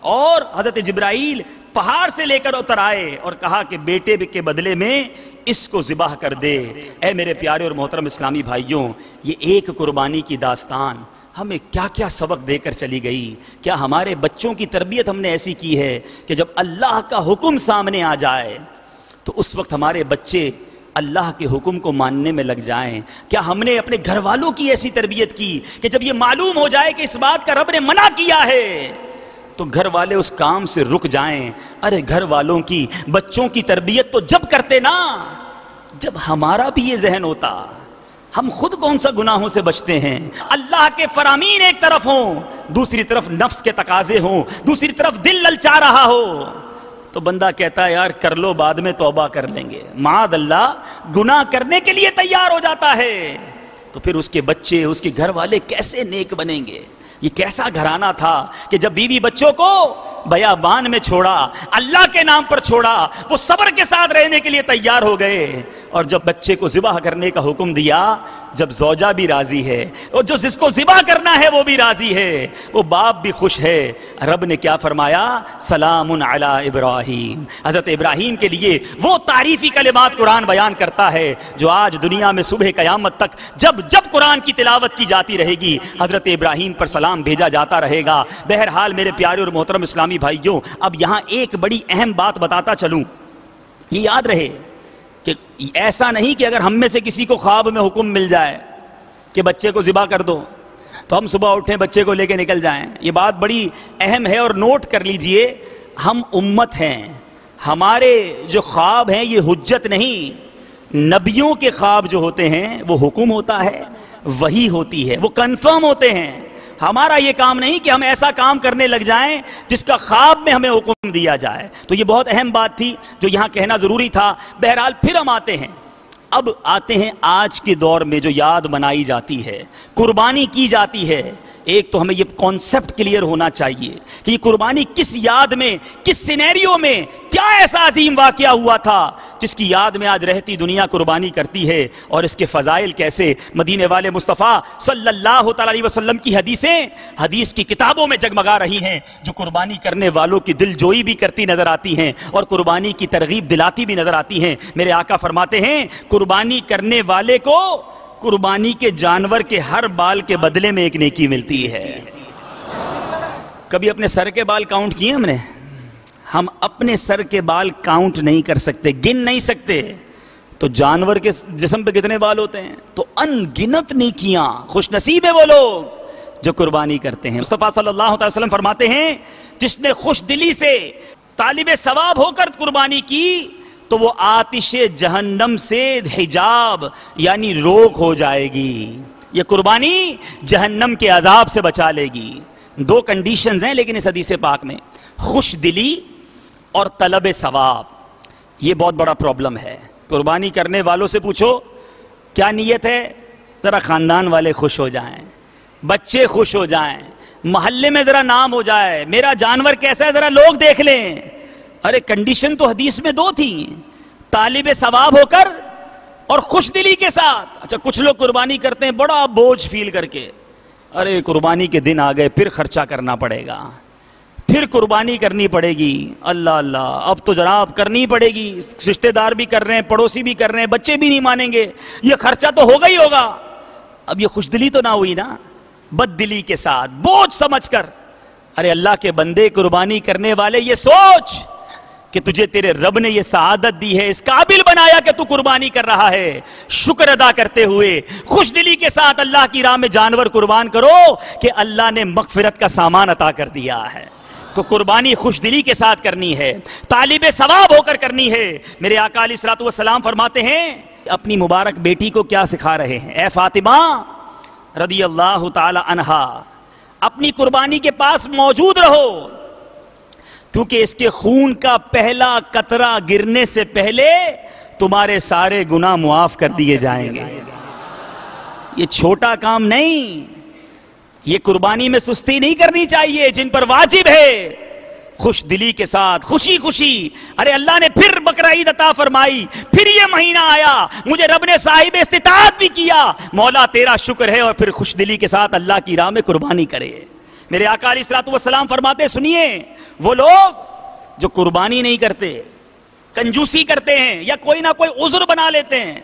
اور حضرت جبرائیل پہاڑ سے لے کر اتر آئے اور کہا کہ بیٹے کے بدلے میں اس کو ذبح کر دے۔ اے میرے پیارے اور محترم اسلامی بھائیوں، یہ ایک قربانی کی داستان ہمیں کیا کیا سبق دے کر چلی گئی۔ کیا ہمارے بچوں کی تربیت ہم نے ایسی کی ہے کہ جب اللہ کا حکم سامنے آ جائے تو اس وقت ہمارے بچے اللہ کے حکم کو ماننے میں لگ جائیں؟ کیا ہم نے اپنے گھر والوں کی ایسی تربیت کی کہ جب یہ معلوم ہو جائے کہ اس بات کا رب نے منع کیا ہے تو گھر والے اس کام سے رک جائیں؟ ارے گھر والوں کی، بچوں کی تربیت تو جب کرتے نا جب ہمارا بھی یہ ذہن ہوتا۔ ہم خود کون سا گناہوں سے بچتے ہیں؟ اللہ کے فرامین ایک طرف ہوں، دوسری طرف نفس کے تقاضے ہوں، دوسری طرف دل للچا رہا ہو، تو بندہ کہتا ہے یار کر لو، بعد میں توبہ کر لیں گے۔ معاذ اللہ، گناہ کرنے کے لیے تیار ہو جاتا ہے، تو پھر اس کے بچے، اس کے گھر والے کیسے نیک بنیں گے؟ یہ کیسا گھرانہ تھا کہ جب بیوی بچوں کو بیابان میں چھوڑا، اللہ کے نام پر چھوڑا، وہ صبر کے ساتھ رہنے کے لیے تیار ہو گئے، اور جب بچے کو ذبح کرنے کا حکم دیا، جب زوجہ بھی راضی ہے اور جو جس کو ذبح کرنا ہے وہ بھی راضی ہے، وہ باپ بھی خوش ہے، رب نے کیا فرمایا؟ سلام علی ابراہیم۔ حضرت ابراہیم کے لیے وہ تعریفی کلمات قرآن بیان کرتا ہے جو آج دنیا میں صبح قیامت تک جب جب قرآن کی تلاوت کی جاتی رہے گی حضرت ابراہیم پر سلام بھیجا جاتا رہے گا۔ بہرحال میرے پیارے اور محترم اسلامی بھائیوں، اب یہاں ایک بڑی اہم بات بتاتا چلوں، یہ یاد رہے کہ ایسا نہیں کہ اگر ہم میں سے کسی کو خواب میں حکم مل جائے کہ بچے کو ذبح کر دو تو ہم صبح اٹھیں بچے کو لے کے نکل جائیں۔ یہ بات بڑی اہم ہے اور نوٹ کر لیجئے، ہم امت ہیں، ہمارے جو خواب ہیں یہ حجت نہیں، نبیوں کے خواب جو ہوتے ہیں وہ حکم ہوتا ہے، وحی ہوتی ہے، وہ کنفرم ہوتے ہیں۔ ہمارا یہ کام نہیں کہ ہم ایسا کام کرنے لگ جائیں جس کا خواب میں ہمیں حکم دیا جائے۔ تو یہ بہت اہم بات تھی جو یہاں کہنا ضروری تھا۔ بہرحال پھر ہم آتے ہیں آج کے دور میں جو یاد منائی جاتی ہے، قربانی کی جاتی ہے۔ ایک تو ہمیں یہ کانسیپٹ کلیئر ہونا چاہیے کہ یہ قربانی کس یاد میں، کس سینیریو میں، کیا ایسا عظیم واقعہ ہوا تھا جس کی یاد میں آج رہتی دنیا قربانی کرتی ہے، اور اس کے فضائل کیسے مدینے والے مصطفیٰ صلی اللہ تعالی علیہ وسلم کی حدیثیں حدیث کی کتابوں میں جگمگا رہی ہیں، جو قربانی کرنے والوں کی دل جوئی بھی کرتی نظر آتی ہیں اور قربانی کی ترغیب دلاتی بھی نظر آتی ہیں۔ میرے آقا فرماتے ہیں قربانی کرنے والے کو قربانی کے جانور کے ہر بال کے بدلے میں ایک نیکی ملتی ہے۔ کبھی اپنے سر کے بال کاؤنٹ کیے ہم اپنے سر کے بال کاؤنٹ نہیں کر سکتے، گن نہیں سکتے، تو جانور کے جسم پہ کتنے بال ہوتے ہیں؟ تو ان گنت نیکیاں، خوش نصیب ہے وہ لوگ جو قربانی کرتے ہیں۔ مصطفیٰ صلی اللہ علیہ وسلم فرماتے ہیں جس نے خوش دلی سے طالب ثواب ہو کر قربانی کی تو وہ آتش جہنم سے حجاب یعنی روک ہو جائے گی۔ یہ قربانی جہنم کے عذاب سے بچا لے گی۔ دو کنڈیشنز ہیں لیکن اس حدیث پاک میں، خوش دلی اور طلب ثواب۔ یہ بہت بڑا پرابلم ہے۔ قربانی کرنے والوں سے پوچھو کیا نیت ہے؟ ذرا خاندان والے خوش ہو جائیں، بچے خوش ہو جائیں، محلے میں ذرا نام ہو جائے، میرا جانور کیسا ہے ذرا لوگ دیکھ لیں۔ ارے کنڈیشن تو حدیث میں دو تھی، طالب ثواب ہو کر اور خوش دلی کے ساتھ۔ اچھا کچھ لوگ قربانی کرتے ہیں بڑا بوجھ فیل کر کے، ارے قربانی کے دن آ گئے پھر خرچہ کرنا پڑے گا، پھر قربانی کرنی پڑے گی، اللہ اللہ اب تو جناب کرنی پڑے گی، رشتہ دار بھی کر رہے ہیں، پڑوسی بھی کر رہے ہیں، بچے بھی نہیں مانیں گے، یہ خرچہ تو ہوگا ہی ہوگا۔ اب یہ خوش دلی تو نہ ہوئی نا، بد دلی کے ساتھ بوجھ سمجھ کر۔ ارے اللہ کے بندے قربانی کرنے والے یہ سوچ کہ تجھے تیرے رب نے یہ سعادت دی ہے، اس قابل بنایا کہ تو قربانی کر رہا ہے، شکر ادا کرتے ہوئے خوش دلی کے ساتھ اللہ کی راہ میں جانور قربان کرو کہ اللہ نے مغفرت کا سامان عطا کر دیا ہے۔ تو قربانی خوش دلی کے ساتھ کرنی ہے، طالب ثواب ہو کر کرنی ہے۔ میرے آقا علیہ الصلوۃ والسلام فرماتے ہیں اپنی مبارک بیٹی کو کیا سکھا رہے ہیں؟ اے فاطمہ رضی اللہ تعالی عنہا، اپنی قربانی کے پاس موجود رہو، کیونکہ اس کے خون کا پہلا قطرہ گرنے سے پہلے تمہارے سارے گناہ معاف کر دیے جائیں گے۔ یہ چھوٹا کام نہیں، یہ قربانی میں سستی نہیں کرنی چاہیے، جن پر واجب ہے خوش دلی کے ساتھ خوشی خوشی۔ ارے اللہ نے پھر بقرہ عید عطا فرمائی، پھر یہ مہینہ آیا، مجھے رب نے صاحب استطاعت بھی کیا، مولا تیرا شکر ہے، اور پھر خوش دلی کے ساتھ اللہ کی راہ میں قربانی کرے۔ میرے آقا علیہ الصلوۃ والسلام فرماتے سنیے، وہ لوگ جو قربانی نہیں کرتے، کنجوسی کرتے ہیں یا کوئی نہ کوئی عذر بنا لیتے ہیں.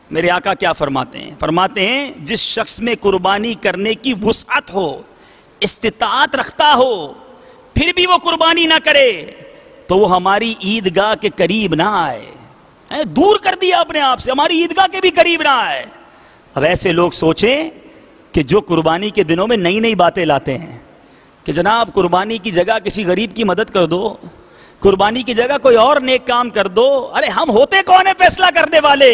میرے آقا کیا فرماتے ہیں؟ فرماتے ہیں جس شخص میں قربانی کرنے کی وسعت ہو، استطاعت رکھتا ہو، پھر بھی وہ قربانی نہ کرے تو وہ ہماری عیدگاہ کے قریب نہ آئے. دور کر دیا اپنے آپ سے، ہماری عیدگاہ کے بھی قریب نہ آئے. اب ایسے لوگ سوچیں کہ جو قربانی کے دنوں میں نئی نئی باتیں لاتے ہیں کہ جناب قربانی کی جگہ کسی غریب کی مدد کر دو، قربانی کی جگہ کوئی اور نیک کام کر دو. ارے ہم ہوتے کون ہیں فیصلہ کرنے والے؟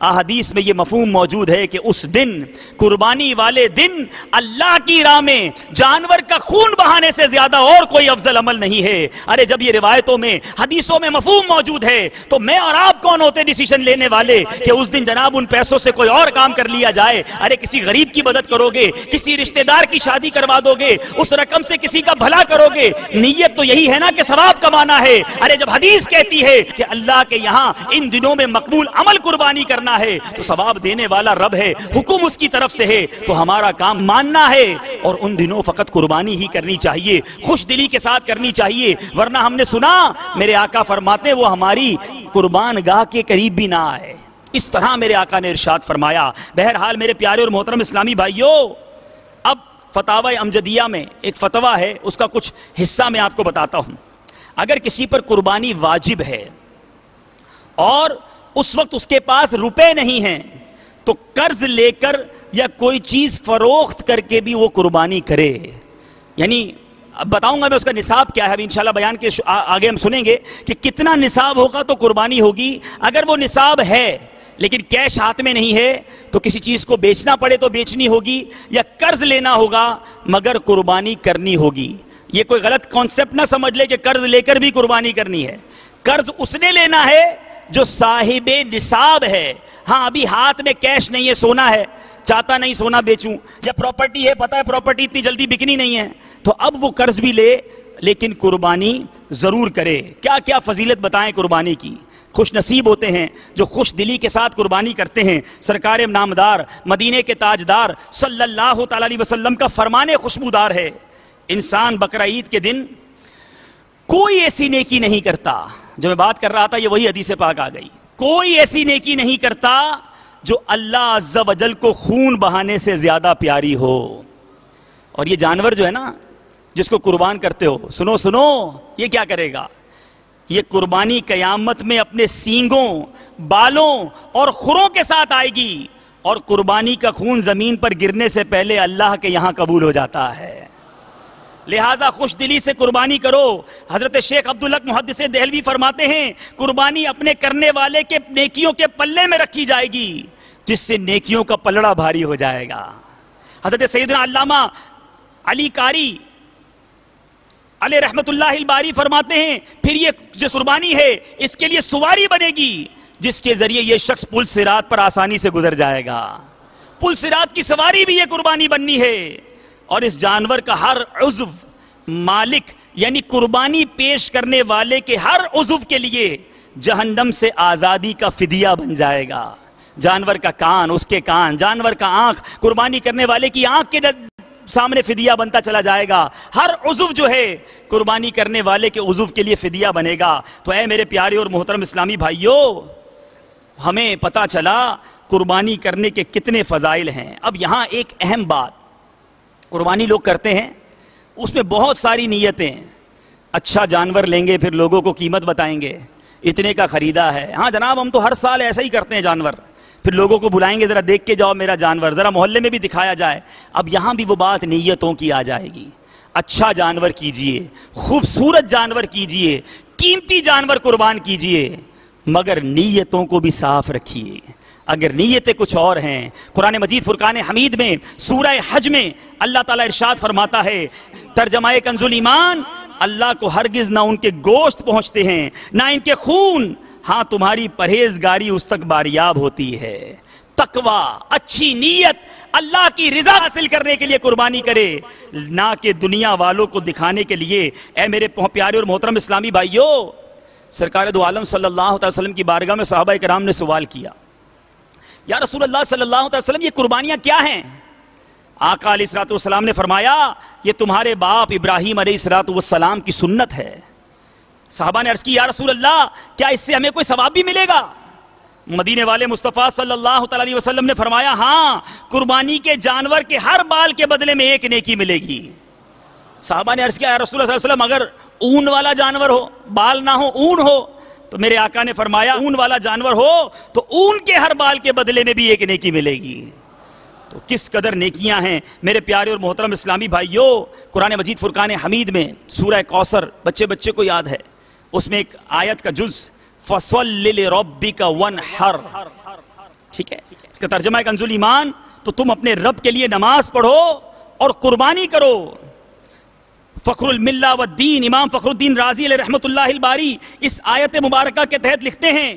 احادیث میں یہ مفہوم موجود ہے کہ اس دن، قربانی والے دن، اللہ کی راہ میں جانور کا خون بہانے سے زیادہ اور کوئی افضل عمل نہیں ہے. ارے جب یہ روایتوں میں، حدیثوں میں مفہوم موجود ہے تو میں اور آپ کون ہوتے ڈیسیشن لینے والے کہ اس دن جناب ان پیسوں سے کوئی اور کام کر لیا جائے؟ ارے کسی غریب کی مدد کرو گے، کسی رشتہ دار کی شادی کروا دو گے، اس رقم سے کسی کا بھلا کرو گے، نیت تو یہی ہے نا کہ ثواب کمانا ہے. ارے جب حدیث کہتی ہے کہ اللہ کے یہاں ان دنوں میں مقبول عمل قربانی کرنا ہے تو ثواب دینے والا رب ہے، حکم اس کی طرف سے ہے، تو ہمارا کام ماننا ہے اور ان دنوں فقط قربانی ہی کرنی چاہیے، خوش دلی کے ساتھ کرنی چاہیے. ورنہ ہم نے سنا میرے آقا فرماتے ہیں وہ ہماری قربان گاہ کے قریب بھی نہ آئے. اس طرح میرے آقا نے ارشاد فرمایا. بہرحال میرے پیارے اور محترم اسلامی بھائیوں، اب فتاوی امجدیہ میں ایک فتویٰ ہے، اس کا کچھ حصہ میں آپ کو بتاتا ہوں. اگر کسی پر قربانی واجب ہے اور اس وقت اس کے پاس روپے نہیں ہیں تو قرض لے کر یا کوئی چیز فروخت کر کے بھی وہ قربانی کرے. یعنی اب بتاؤں گا میں اس کا نصاب کیا ہے، ابھی انشاءاللہ بیان کے آگے ہم سنیں گے کہ کتنا نصاب ہوگا تو قربانی ہوگی. اگر وہ نصاب ہے لیکن کیش ہاتھ میں نہیں ہے تو کسی چیز کو بیچنا پڑے تو بیچنی ہوگی یا قرض لینا ہوگا مگر قربانی کرنی ہوگی. یہ کوئی غلط کانسیپٹ نہ سمجھ لے کہ قرض لے کر بھی قربانی کرنی ہے. قرض اس نے لینا ہے جو صاحب نصاب ہے. ہاں ابھی ہاتھ میں کیش نہیں ہے، سونا ہے، چاہتا نہیں سونا بیچوں، یا پراپرٹی ہے، پتہ ہے پراپرٹی اتنی جلدی بکنی نہیں ہے، تو اب وہ قرض بھی لے لیکن قربانی ضرور کرے. کیا کیا فضیلت بتائیں قربانی کی. خوش نصیب ہوتے ہیں جو خوش دلی کے ساتھ قربانی کرتے ہیں. سرکار نامدار مدینے کے تاجدار صلی اللہ تعالی علیہ وسلم کا فرمان خوشبودار ہے، انسان بقرہ عید کے دن کوئی ایسی نیکی نہیں کرتا. جو میں بات کر رہا تھا یہ وہی حدیث پاک آ گئی. کوئی ایسی نیکی نہیں کرتا جو اللہ عز و جل کو خون بہانے سے زیادہ پیاری ہو. اور یہ جانور جو ہے نا جس کو قربان کرتے ہو، سنو سنو، یہ کیا کرے گا؟ یہ قربانی قیامت میں اپنے سینگوں، بالوں اور کھروں کے ساتھ آئے گی اور قربانی کا خون زمین پر گرنے سے پہلے اللہ کے یہاں قبول ہو جاتا ہے. لہٰذا خوش دلی سے قربانی کرو. حضرت شیخ عبدالحق محدث دہلوی فرماتے ہیں قربانی اپنے کرنے والے کے نیکیوں کے پلے میں رکھی جائے گی جس سے نیکیوں کا پلڑا بھاری ہو جائے گا. حضرت سیدنا علامہ علی قاری علیہ رحمت اللہ الباری فرماتے ہیں پھر یہ جو قربانی ہے اس کے لیے سواری بنے گی جس کے ذریعے یہ شخص پل صراط پر آسانی سے گزر جائے گا. پل صراط کی سواری بھی یہ قربانی بننی ہے. اور اس جانور کا ہر عضو مالک یعنی قربانی پیش کرنے والے کے ہر عضو کے لیے جہنم سے آزادی کا فدیہ بن جائے گا. جانور کا کان، اس کے کان، جانور کا آنکھ، قربانی کرنے والے کی آنکھ کے سامنے فدیہ بنتا چلا جائے گا. ہر عضو جو ہے قربانی کرنے والے کے عضو کے لیے فدیہ بنے گا. تو اے میرے پیارے اور محترم اسلامی بھائیوں، ہمیں پتہ چلا قربانی کرنے کے کتنے فضائل ہیں. اب یہاں ایک اہم بات، قربانی لوگ کرتے ہیں اس میں بہت ساری نیتیں. اچھا جانور لیں گے پھر لوگوں کو قیمت بتائیں گے اتنے کا خریدا ہے. ہاں جناب ہم تو ہر سال ایسا ہی کرتے ہیں جانور، پھر لوگوں کو بلائیں گے ذرا دیکھ کے جاؤ میرا جانور، ذرا محلے میں بھی دکھایا جائے. اب یہاں بھی وہ بات نیتوں کی آ جائے گی. اچھا جانور کیجئے، خوبصورت جانور کیجئے، قیمتی جانور قربان کیجئے، مگر نیتوں کو بھی صاف رکھیے. اگر نیتیں کچھ اور ہیں، قرآن مجید فرقان حمید میں سورہ حج میں اللہ تعالیٰ ارشاد فرماتا ہے، ترجمہ کنز الایمان، اللہ کو ہرگز نہ ان کے گوشت پہنچتے ہیں نہ ان کے خون، ہاں تمہاری پرہیزگاری اس تک باریاب ہوتی ہے. تقوی، اچھی نیت، اللہ کی رضا حاصل کرنے کے لیے قربانی کرے، نہ کہ دنیا والوں کو دکھانے کے لیے. اے میرے پیارے اور محترم اسلامی بھائیوں، سرکار دو عالم صلی اللہ علیہ وسلم کی بارگاہ میں صحابہ کرام نے سوال کیا، یا رسول اللہ صلی اللہ علیہ وسلم یہ قربانیاں کیا ہیں؟ آقا علیہ السلام نے فرمایا یہ تمہارے باپ ابراہیم علیہ السلام کی سنت ہے. صحابہ نے عرض کی یا رسول اللہ کیا اس سے ہمیں کوئی ثواب بھی ملے گا؟ مدینے والے مصطفیٰ صلی اللہ تعالی علیہ وسلم نے فرمایا ہاں، قربانی کے جانور کے ہر بال کے بدلے میں ایک نیکی ملے گی۔ صحابہ نے عرض کیا یا رسول اللہ صلی اللہ علیہ وسلم اگر اون والا جانور ہو، بال نہ ہو، اون ہو، تو میرے آقا نے فرمایا اون والا جانور ہو تو اون کے ہر بال کے بدلے میں بھی ایک نیکی ملے گی۔ تو کس قدر نیکیاں ہیں میرے پیارے اور محترم اسلامی بھائیوں۔ قرآن مجید فرقان حمید میں سورہ کوثر بچے کو یاد ہے، اس میں ایک آیت کا جز فَصَلِّ لِرَبِّكَ وَانْحَرْ، ٹھیک ہے، اس کا ترجمہ ہے کنز ایمان، تو تم اپنے رب کے لیے نماز پڑھو اور قربانی کرو۔ فخر الملہ والدین امام فخر الدین رازی علیہ رحمت اللہ الباری اس آیت مبارکہ کے تحت لکھتے ہیں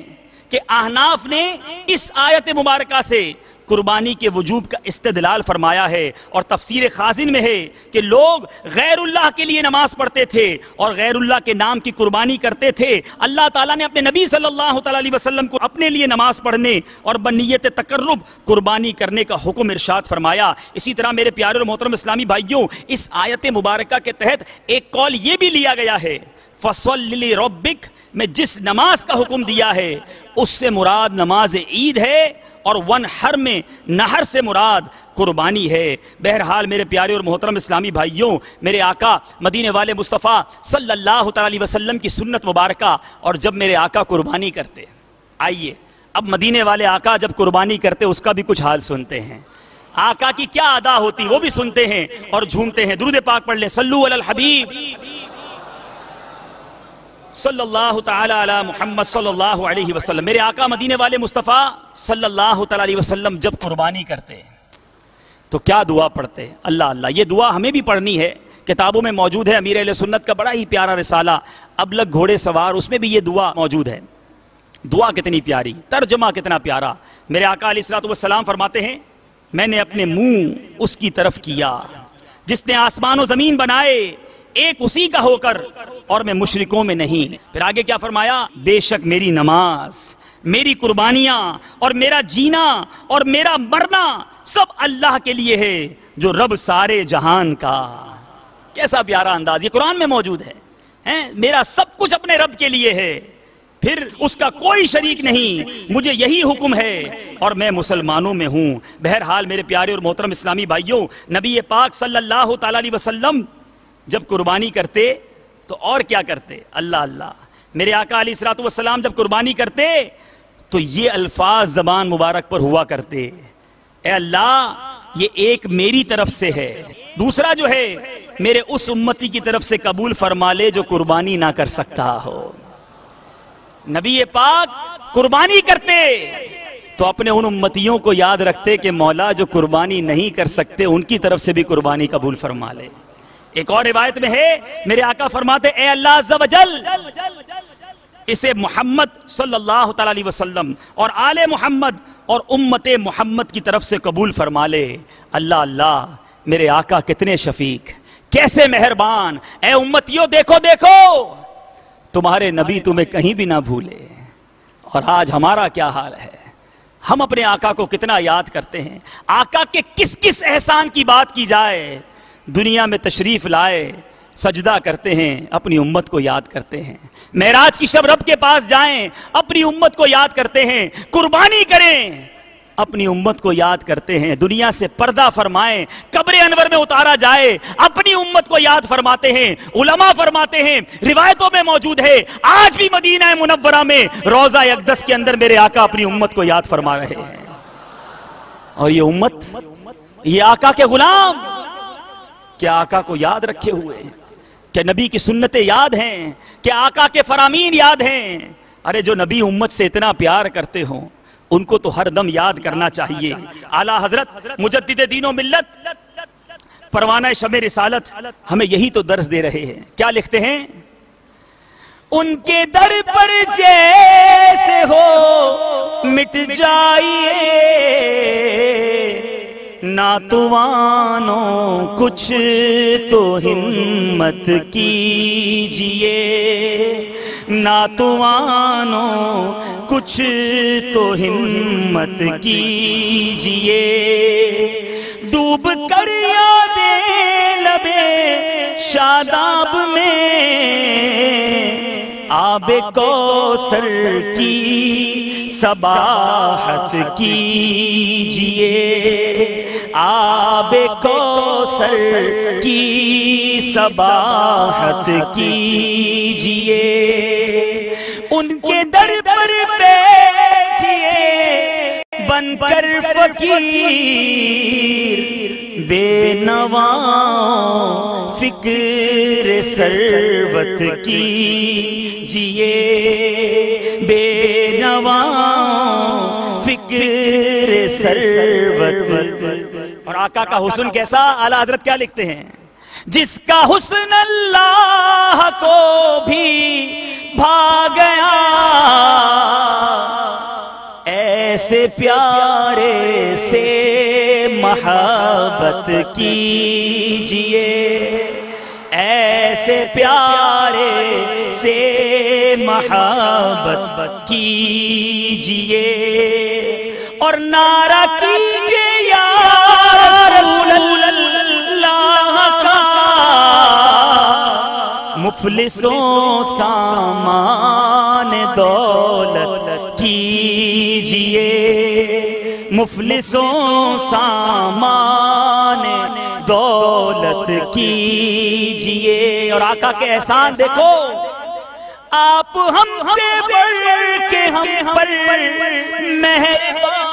کہ احناف نے اس آیت مبارکہ سے قربانی کے وجوب کا استدلال فرمایا ہے، اور تفسیر خازن میں ہے کہ لوگ غیر اللہ کے لیے نماز پڑھتے تھے اور غیر اللہ کے نام کی قربانی کرتے تھے۔ اللہ تعالیٰ نے اپنے نبی صلی اللہ تعالیٰ علیہ وسلم کو اپنے لیے نماز پڑھنے اور بنیت تقرب قربانی کرنے کا حکم ارشاد فرمایا۔ اسی طرح میرے پیارے اور محترم اسلامی بھائیوں، اس آیت مبارکہ کے تحت ایک قول یہ بھی لیا گیا ہے فَصَلِّ لِرَبِّكَ میں جس نماز کا حکم دیا ہے اس سے مراد نماز عید ہے، اور ونحر میں نہر سے مراد قربانی ہے۔ بہرحال میرے پیارے اور محترم اسلامی بھائیوں، میرے آقا مدینے والے مصطفیٰ صلی اللہ تعالی علیہ وسلم کی سنت مبارکہ، اور جب میرے آقا قربانی کرتے، آئیے اب مدینے والے آقا جب قربانی کرتے اس کا بھی کچھ حال سنتے ہیں، آقا کی کیا ادا ہوتی وہ بھی سنتے ہیں اور جھومتے ہیں۔ درود پاک پڑھ لیں، صلو علی الحبیب صلی اللہ تعالی علی محمد صلی اللہ علیہ وسلم۔ میرے آقا مدینے والے مصطفیٰ صلی اللہ تعالی علیہ وسلم جب قربانی کرتے تو کیا دعا پڑھتے؟ اللہ اللہ، یہ دعا ہمیں بھی پڑھنی ہے، کتابوں میں موجود ہے۔ امیر اہل سنت کا بڑا ہی پیارا رسالہ ابلغ گھوڑے سوار، اس میں بھی یہ دعا موجود ہے۔ دعا کتنی پیاری، ترجمہ کتنا پیارا۔ میرے آقا علیہ الصلوۃ والسلام فرماتے ہیں میں نے اپنے منہ اس کی طرف کیا جس نے آسمان و زمین بنائے، ایک اسی کا ہو کر، اور میں مشرکوں میں نہیں۔ پھر آگے کیا فرمایا؟ بے شک میری نماز، میری قربانیاں اور میرا جینا اور میرا مرنا سب اللہ کے لیے ہے جو رب سارے جہان کا۔ کیسا پیارا انداز، یہ قرآن میں موجود ہے۔ میرا سب کچھ اپنے رب کے لیے ہے، پھر اس کا کوئی شریک نہیں، مجھے یہی حکم ہے اور میں مسلمانوں میں ہوں۔ بہرحال میرے پیارے اور محترم اسلامی بھائیوں، نبی پاک صلی اللہ تعالی علیہ وسلم جب قربانی کرتے تو اور کیا کرتے؟ اللہ اللہ۔ میرے آقا علیہ الصلوۃ والسلام جب قربانی کرتے تو یہ الفاظ زبان مبارک پر ہوا کرتے، اے اللہ یہ ایک میری طرف سے ہے، دوسرا جو ہے میرے اس امتی کی طرف سے قبول فرما لے جو قربانی نہ کر سکتا ہو۔ نبی پاک قربانی کرتے تو اپنے ان امتیوں کو یاد رکھتے کہ مولا جو قربانی نہیں کر سکتے ان کی طرف سے بھی قربانی قبول فرما لے۔ ایک اور روایت میں ہے میرے آقا فرماتے اے اللہ عز و جل اسے محمد صلی اللہ تعالی علیہ وسلم اور آل محمد اور امت محمد کی طرف سے قبول فرما لے۔ اللہ اللہ، میرے آقا کتنے شفیق، کیسے مہربان۔ اے امتیوں دیکھو دیکھو، تمہارے نبی تمہیں کہیں بھی نہ بھولے۔ اور آج ہمارا کیا حال ہے، ہم اپنے آقا کو کتنا یاد کرتے ہیں۔ آقا کے کس کس احسان کی بات کی جائے، دنیا میں تشریف لائے، سجدہ کرتے ہیں، اپنی امت کو یاد کرتے ہیں۔ معراج کی شب رب کے پاس جائیں، اپنی امت کو یاد کرتے ہیں۔ قربانی کریں، اپنی امت کو یاد کرتے ہیں۔ دنیا سے پردہ فرمائیں، قبر انور میں اتارا جائے، اپنی امت کو یاد فرماتے ہیں۔ علماء فرماتے ہیں، روایتوں میں موجود ہے، آج بھی مدینہ منورہ میں روضہ اقدس کے اندر میرے آقا اپنی امت کو یاد فرما رہے ہیں۔ اور یہ امت، یہ آقا کے غلام کیا آقا کو یاد رکھے ہوئے ہیں؟ کہ نبی کی سنتیں یاد ہیں؟ کہ آقا کے فرامین یاد ہیں؟ ارے جو نبی امت سے اتنا پیار کرتے ہوں ان کو تو ہر دم یاد کرنا چاہیے۔ اعلیٰ حضرت مجدد دین و ملت پروانہ شمع رسالت ہمیں یہی تو درس دے رہے ہیں۔ کیا لکھتے ہیں؟ ان کے در پر جیسے ہو مٹ جائیے ناتوانوں کچھ تو ہمت کیجئے، ناتوانوں کچھ تو ہمت کیجئے، ڈوب کر یادیں لبے شاداب میں آب کوثر کی سباحت کیجئے، آب کوثر کی سباحت کیجئے، ان کے در پر بیٹھئے بن کر فقیر، بے نواں فکر ثروت کیجئے، بے نواں فکر ثروت۔ اور آقا کا حسن کیسا؟ اعلیٰ حضرت کیا لکھتے ہیں؟ جس کا حسن اللہ کو بھی بھا گیا، ایسے پیارے سے محبت کیجئے، ایسے پیارے سے محبت کیجئے، اور نعرہ کیجئے یا رسول اللہ کا، مفلسوں سامان دولت کیجئے، مفلسوں سامان دولت کیجئے۔ اور آقا کے احسان دیکھو، آپ ہم سے بڑھ کے ہم پر مہربان،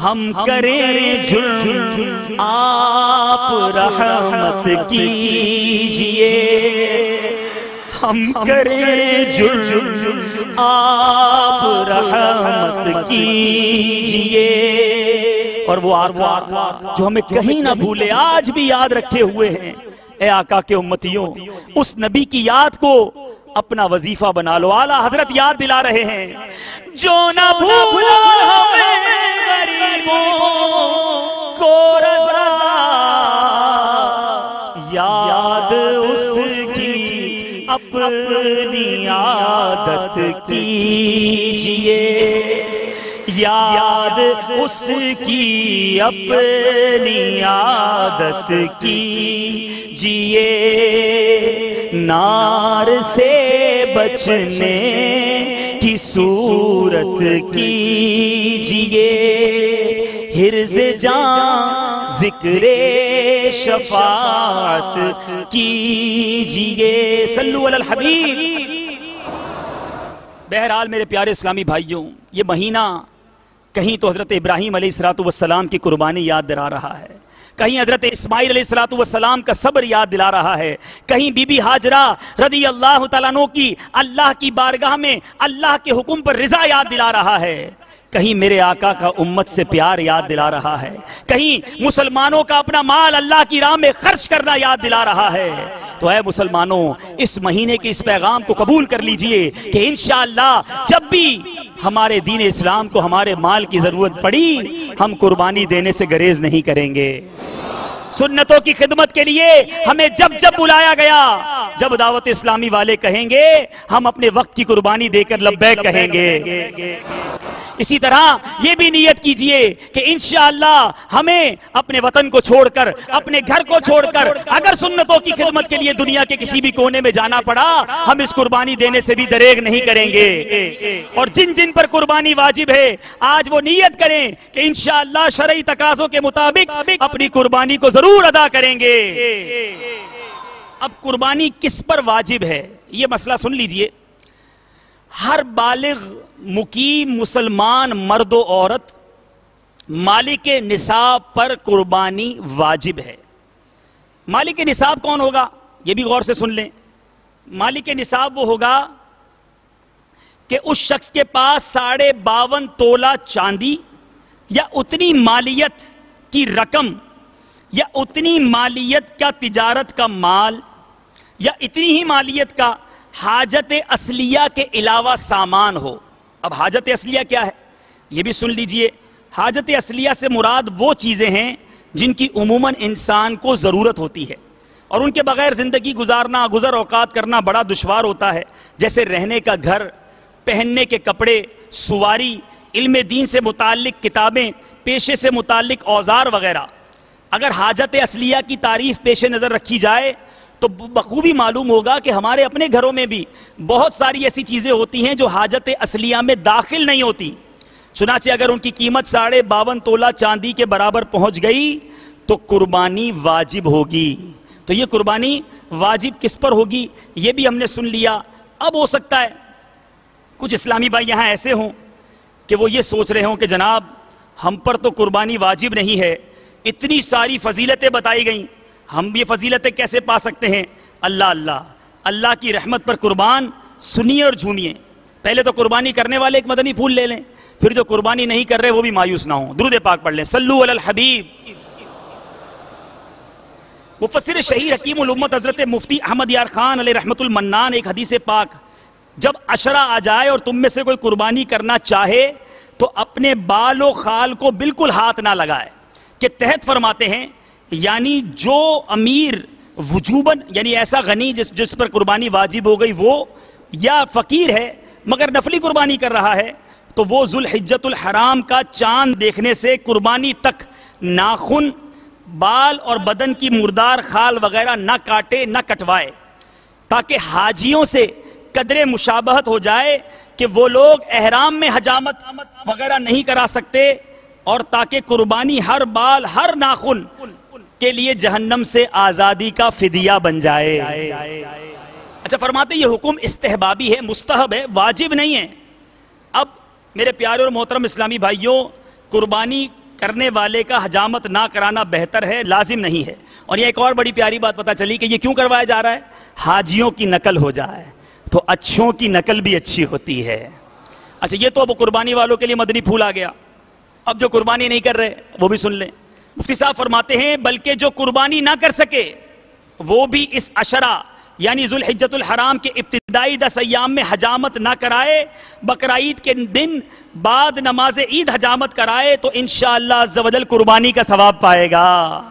ہم کریں جرم آپ رحمت کیجئے، ہم کریں جرم آپ رحمت کیجئے۔ اور وہ آقا جو ہمیں کہیں نہ بھولے، آج بھی یاد رکھے ہوئے ہیں۔ اے آقا کے امتیوں، اس نبی کی یاد کو اپنا وظیفہ بنا لو۔ اعلیٰ حضرت یاد دلا رہے ہیں، جو نہ بھولا ہمیں غریبوں کو رضا، یاد اس کی اپنی عادت کیجئے، یاد اس کی اپنی عادت کیجئے، نار سے بچنے کی صورت کیجئے، حرز جان ذکر شفاعت کیجئے۔ صلو علی الحبیب۔ بہرحال میرے پیارے اسلامی بھائیوں، یہ مہینہ کہیں تو حضرت ابراہیم علیہ السلام کی قربانی یاد دلا رہا ہے، کہیں حضرت اسماعیل علیہ السلام کا صبر یاد دلا رہا ہے، کہیں بی بی ہاجرہ رضی اللہ تعالیٰ عنہ کی اللہ کی بارگاہ میں اللہ کے حکم پر رضا یاد دلا رہا ہے، کہیں میرے آقا کا امت سے پیار یاد دلا رہا ہے، کہیں مسلمانوں کا اپنا مال اللہ کی راہ میں خرچ کرنا یاد دلا رہا ہے۔ تو اے مسلمانوں، اس مہینے کے اس پیغام کو قبول کر لیجئے کہ انشاءاللہ جب بھی ہمارے دین اسلام کو ہمارے مال کی ضرورت پڑی، ہم قربانی دینے سے گریز نہیں کریں گے۔ سنتوں کی خدمت کے لیے ہمیں جب جب بلایا گیا، جب دعوت اسلامی والے کہیں گے ہم اپنے وقت کی قربانی دے کر لبیک کہیں گے۔ اسی طرح یہ بھی نیت کیجئے کہ انشاءاللہ ہمیں اپنے وطن کو چھوڑ کر، اپنے گھر کو چھوڑ کر، اگر سنتوں کی خدمت کے لیے دنیا کے کسی بھی کونے میں جانا پڑا، ہم اس قربانی دینے سے بھی دریغ نہیں کریں گے۔ اور جن جن پر قربانی واجب ہے، آج وہ نیت کریں کہ انشاءاللہ شرعی تقاضوں کے مطابق اپنی قربانی کو ضرور ادا کریں گے۔ اب قربانی کس پر واجب ہے، یہ مسئلہ سن لیجئے۔ ہر بالغ مقیم مسلمان مرد و عورت مالک نصاب پر قربانی واجب ہے۔ مالک نصاب کون ہوگا، یہ بھی غور سے سن لیں۔ مالک نصاب وہ ہوگا کہ اس شخص کے پاس 52.5 تولہ چاندی یا اتنی مالیت کی رقم یا اتنی مالیت کا تجارت کا مال یا اتنی ہی مالیت کا حاجت اصلیہ کے علاوہ سامان ہو۔ اب حاجت اصلیہ کیا ہے یہ بھی سن لیجئے۔ حاجت اصلیہ سے مراد وہ چیزیں ہیں جن کی عموماً انسان کو ضرورت ہوتی ہے اور ان کے بغیر زندگی گزارنا، گزر اوقات کرنا بڑا دشوار ہوتا ہے، جیسے رہنے کا گھر، پہننے کے کپڑے، سواری، علم دین سے متعلق کتابیں، پیشے سے متعلق اوزار وغیرہ۔ اگر حاجت اصلیہ کی تعریف پیش نظر رکھی جائے تو بخوبی معلوم ہوگا کہ ہمارے اپنے گھروں میں بھی بہت ساری ایسی چیزیں ہوتی ہیں جو حاجت اصلیہ میں داخل نہیں ہوتی. چنانچہ اگر ان کی قیمت 52.5 تولہ چاندی کے برابر پہنچ گئی تو قربانی واجب ہوگی. تو یہ قربانی واجب کس پر ہوگی یہ بھی ہم نے سن لیا. اب ہو سکتا ہے کچھ اسلامی بھائی یہاں ایسے ہوں کہ وہ یہ سوچ رہے ہوں کہ جناب ہم پر تو قربانی واجب نہیں ہے, اتنی ساری فضیلتیں بتائی گئیں, ہم یہ فضیلتیں کیسے پا سکتے ہیں؟ اللہ کی رحمت پر قربان سنیے اور جھومیے. پہلے تو قربانی کرنے والے ایک مدنی پھول لے لیں, پھر جو قربانی نہیں کر رہے وہ بھی مایوس نہ ہوں. درود پاک پڑھ لیں, صلو علی الحبیب. مفسر شہیر حکیم الامت حضرت مفتی احمد یار خان علیہ رحمت المنان ایک حدیث پاک, جب عشرہ آ جائے اور تم میں سے کوئی قربانی کرنا چاہے تو اپنے بال و خال کو بالکل ہاتھ نہ لگائے, کہ تحت فرماتے ہیں یعنی جو امیر وجوباً یعنی ایسا غنی جس پر قربانی واجب ہو گئی وہ, یا فقیر ہے مگر نفلی قربانی کر رہا ہے, تو وہ ذوالحجۃ الحرام کا چاند دیکھنے سے قربانی تک ناخن, بال اور بدن کی مردار خال وغیرہ نہ کاٹے نہ کٹوائے, تاکہ حاجیوں سے قدر مشابہت ہو جائے کہ وہ لوگ احرام میں حجامت وغیرہ نہیں کرا سکتے, اور تاکہ قربانی ہر بال ہر ناخن کے لیے جہنم سے آزادی کا فدیہ بن جائے. اچھا فرماتے یہ حکم استحبابی ہے, مستحب ہے, واجب نہیں ہے. اب میرے پیارے اور محترم اسلامی بھائیوں, قربانی کرنے والے کا حجامت نہ کرانا بہتر ہے, لازم نہیں ہے. اور یہ ایک اور بڑی پیاری بات پتہ چلی کہ یہ کیوں کروایا جا رہا ہے, حاجیوں کی نقل ہو جائے تو اچھوں کی نقل بھی اچھی ہوتی ہے. اچھا یہ تو اب قربانی والوں کے لیے مدنی پھول آ گیا. اب جو قربانی نہیں کر رہے وہ بھی سن لیں. مفتی صاحب فرماتے ہیں بلکہ جو قربانی نہ کر سکے وہ بھی اس عشرہ یعنی ذوالحجۃ الحرام کے ابتدائی 10 ایام میں حجامت نہ کرائے, بقرعید کے دن بعد نماز عید حجامت کرائے تو انشاءاللہ عز و جل قربانی کا ثواب پائے گا.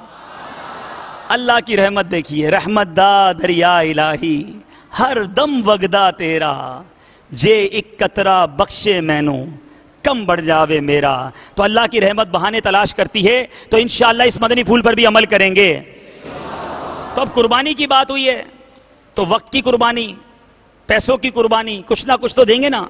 اللہ کی رحمت دیکھیے, رحمت دا دریا الہی ہر دم وگدا تیرا, جے ایک قطرہ بخشے مینوں کم بڑھ جاوے میرا. تو اللہ کی رحمت بہانے تلاش کرتی ہے, تو انشاءاللہ اس مدنی پھول پر بھی عمل کریں گے. تو اب قربانی کی بات ہوئی ہے تو وقت کی قربانی, پیسوں کی قربانی, کچھ نہ کچھ تو دیں گے نا.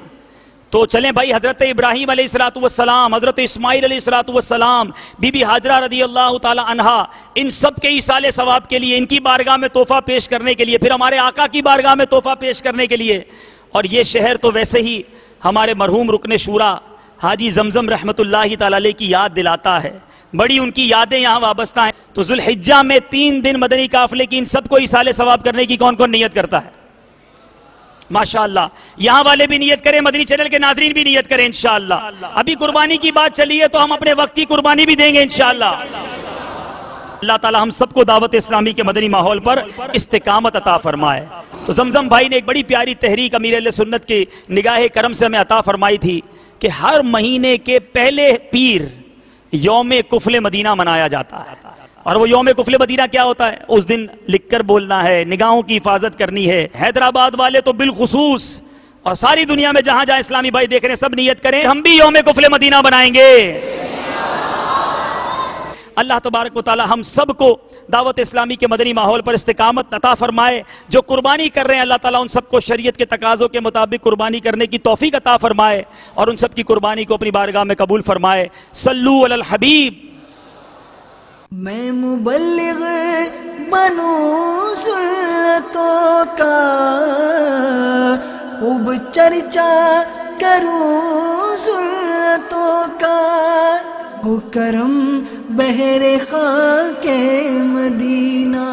تو چلیں بھائی, حضرت ابراہیم علیہ السلام, حضرت اسماعیل علیہ السلام, بی بی حاجرہ رضی اللہ تعالی عنہا, ان سب کے ایصال ثواب کے لیے, ان کی بارگاہ میں تحفہ پیش کرنے کے لیے, پھر ہمارے آقا کی بارگاہ میں تحفہ پیش کرنے کے لیے. اور یہ شہر تو ویسے ہی ہمارے مرحوم رکن شورا حاجی زمزم رحمت اللہ تعالی علیہ کی یاد دلاتا ہے, بڑی ان کی یادیں یہاں وابستہ ہیں. تو ذوالحجہ میں 3 دن مدنی قافلے کی ان سب کو ایصال ثواب کرنے کی کون کون نیت کرتا ہے؟ ماشاءاللہ یہاں والے بھی نیت کریں, مدنی چینل کے ناظرین بھی نیت کریں انشاءاللہ. ابھی قربانی کی بات چلی ہے تو ہم اپنے وقت کی قربانی بھی دیں گے انشاءاللہ. اللہ تعالی ہم سب کو دعوت اسلامی کے مدنی ماحول پر استقامت عطا فرمائے. تو زمزم بھائی نے ایک بڑی پیاری تحریک امیر اہل سنت کی نگاہ کرم سے ہمیں عطا فرمائی تھی کہ ہر مہینے کے پہلے پیر یوم کفل مدینہ منایا جاتا ہے. اور وہ یوم کفل مدینہ کیا ہوتا ہے؟ اس دن لکھ کر بولنا ہے, نگاہوں کی حفاظت کرنی ہے. حیدرآباد والے تو بالخصوص, اور ساری دنیا میں جہاں جہاں اسلامی بھائی دیکھ رہے ہیں سب نیت کریں, ہم بھی یوم کفل مدینہ بنائیں گے. اللہ تبارک و تعالی ہم سب کو دعوت اسلامی کے مدنی ماحول پر استقامت عطا فرمائے. جو قربانی کر رہے ہیں اللہ تعالیٰ ان سب کو شریعت کے تقاضوں کے مطابق قربانی کرنے کی توفیق عطا فرمائے, اور ان سب کی قربانی کو اپنی بارگاہ میں قبول فرمائے. صلو علی الحبیب. میں مبلغ بنوں سنتوں کا, خوب چرچا کروں سنتوں کا, ہو کرم بہر خاک مدینہ.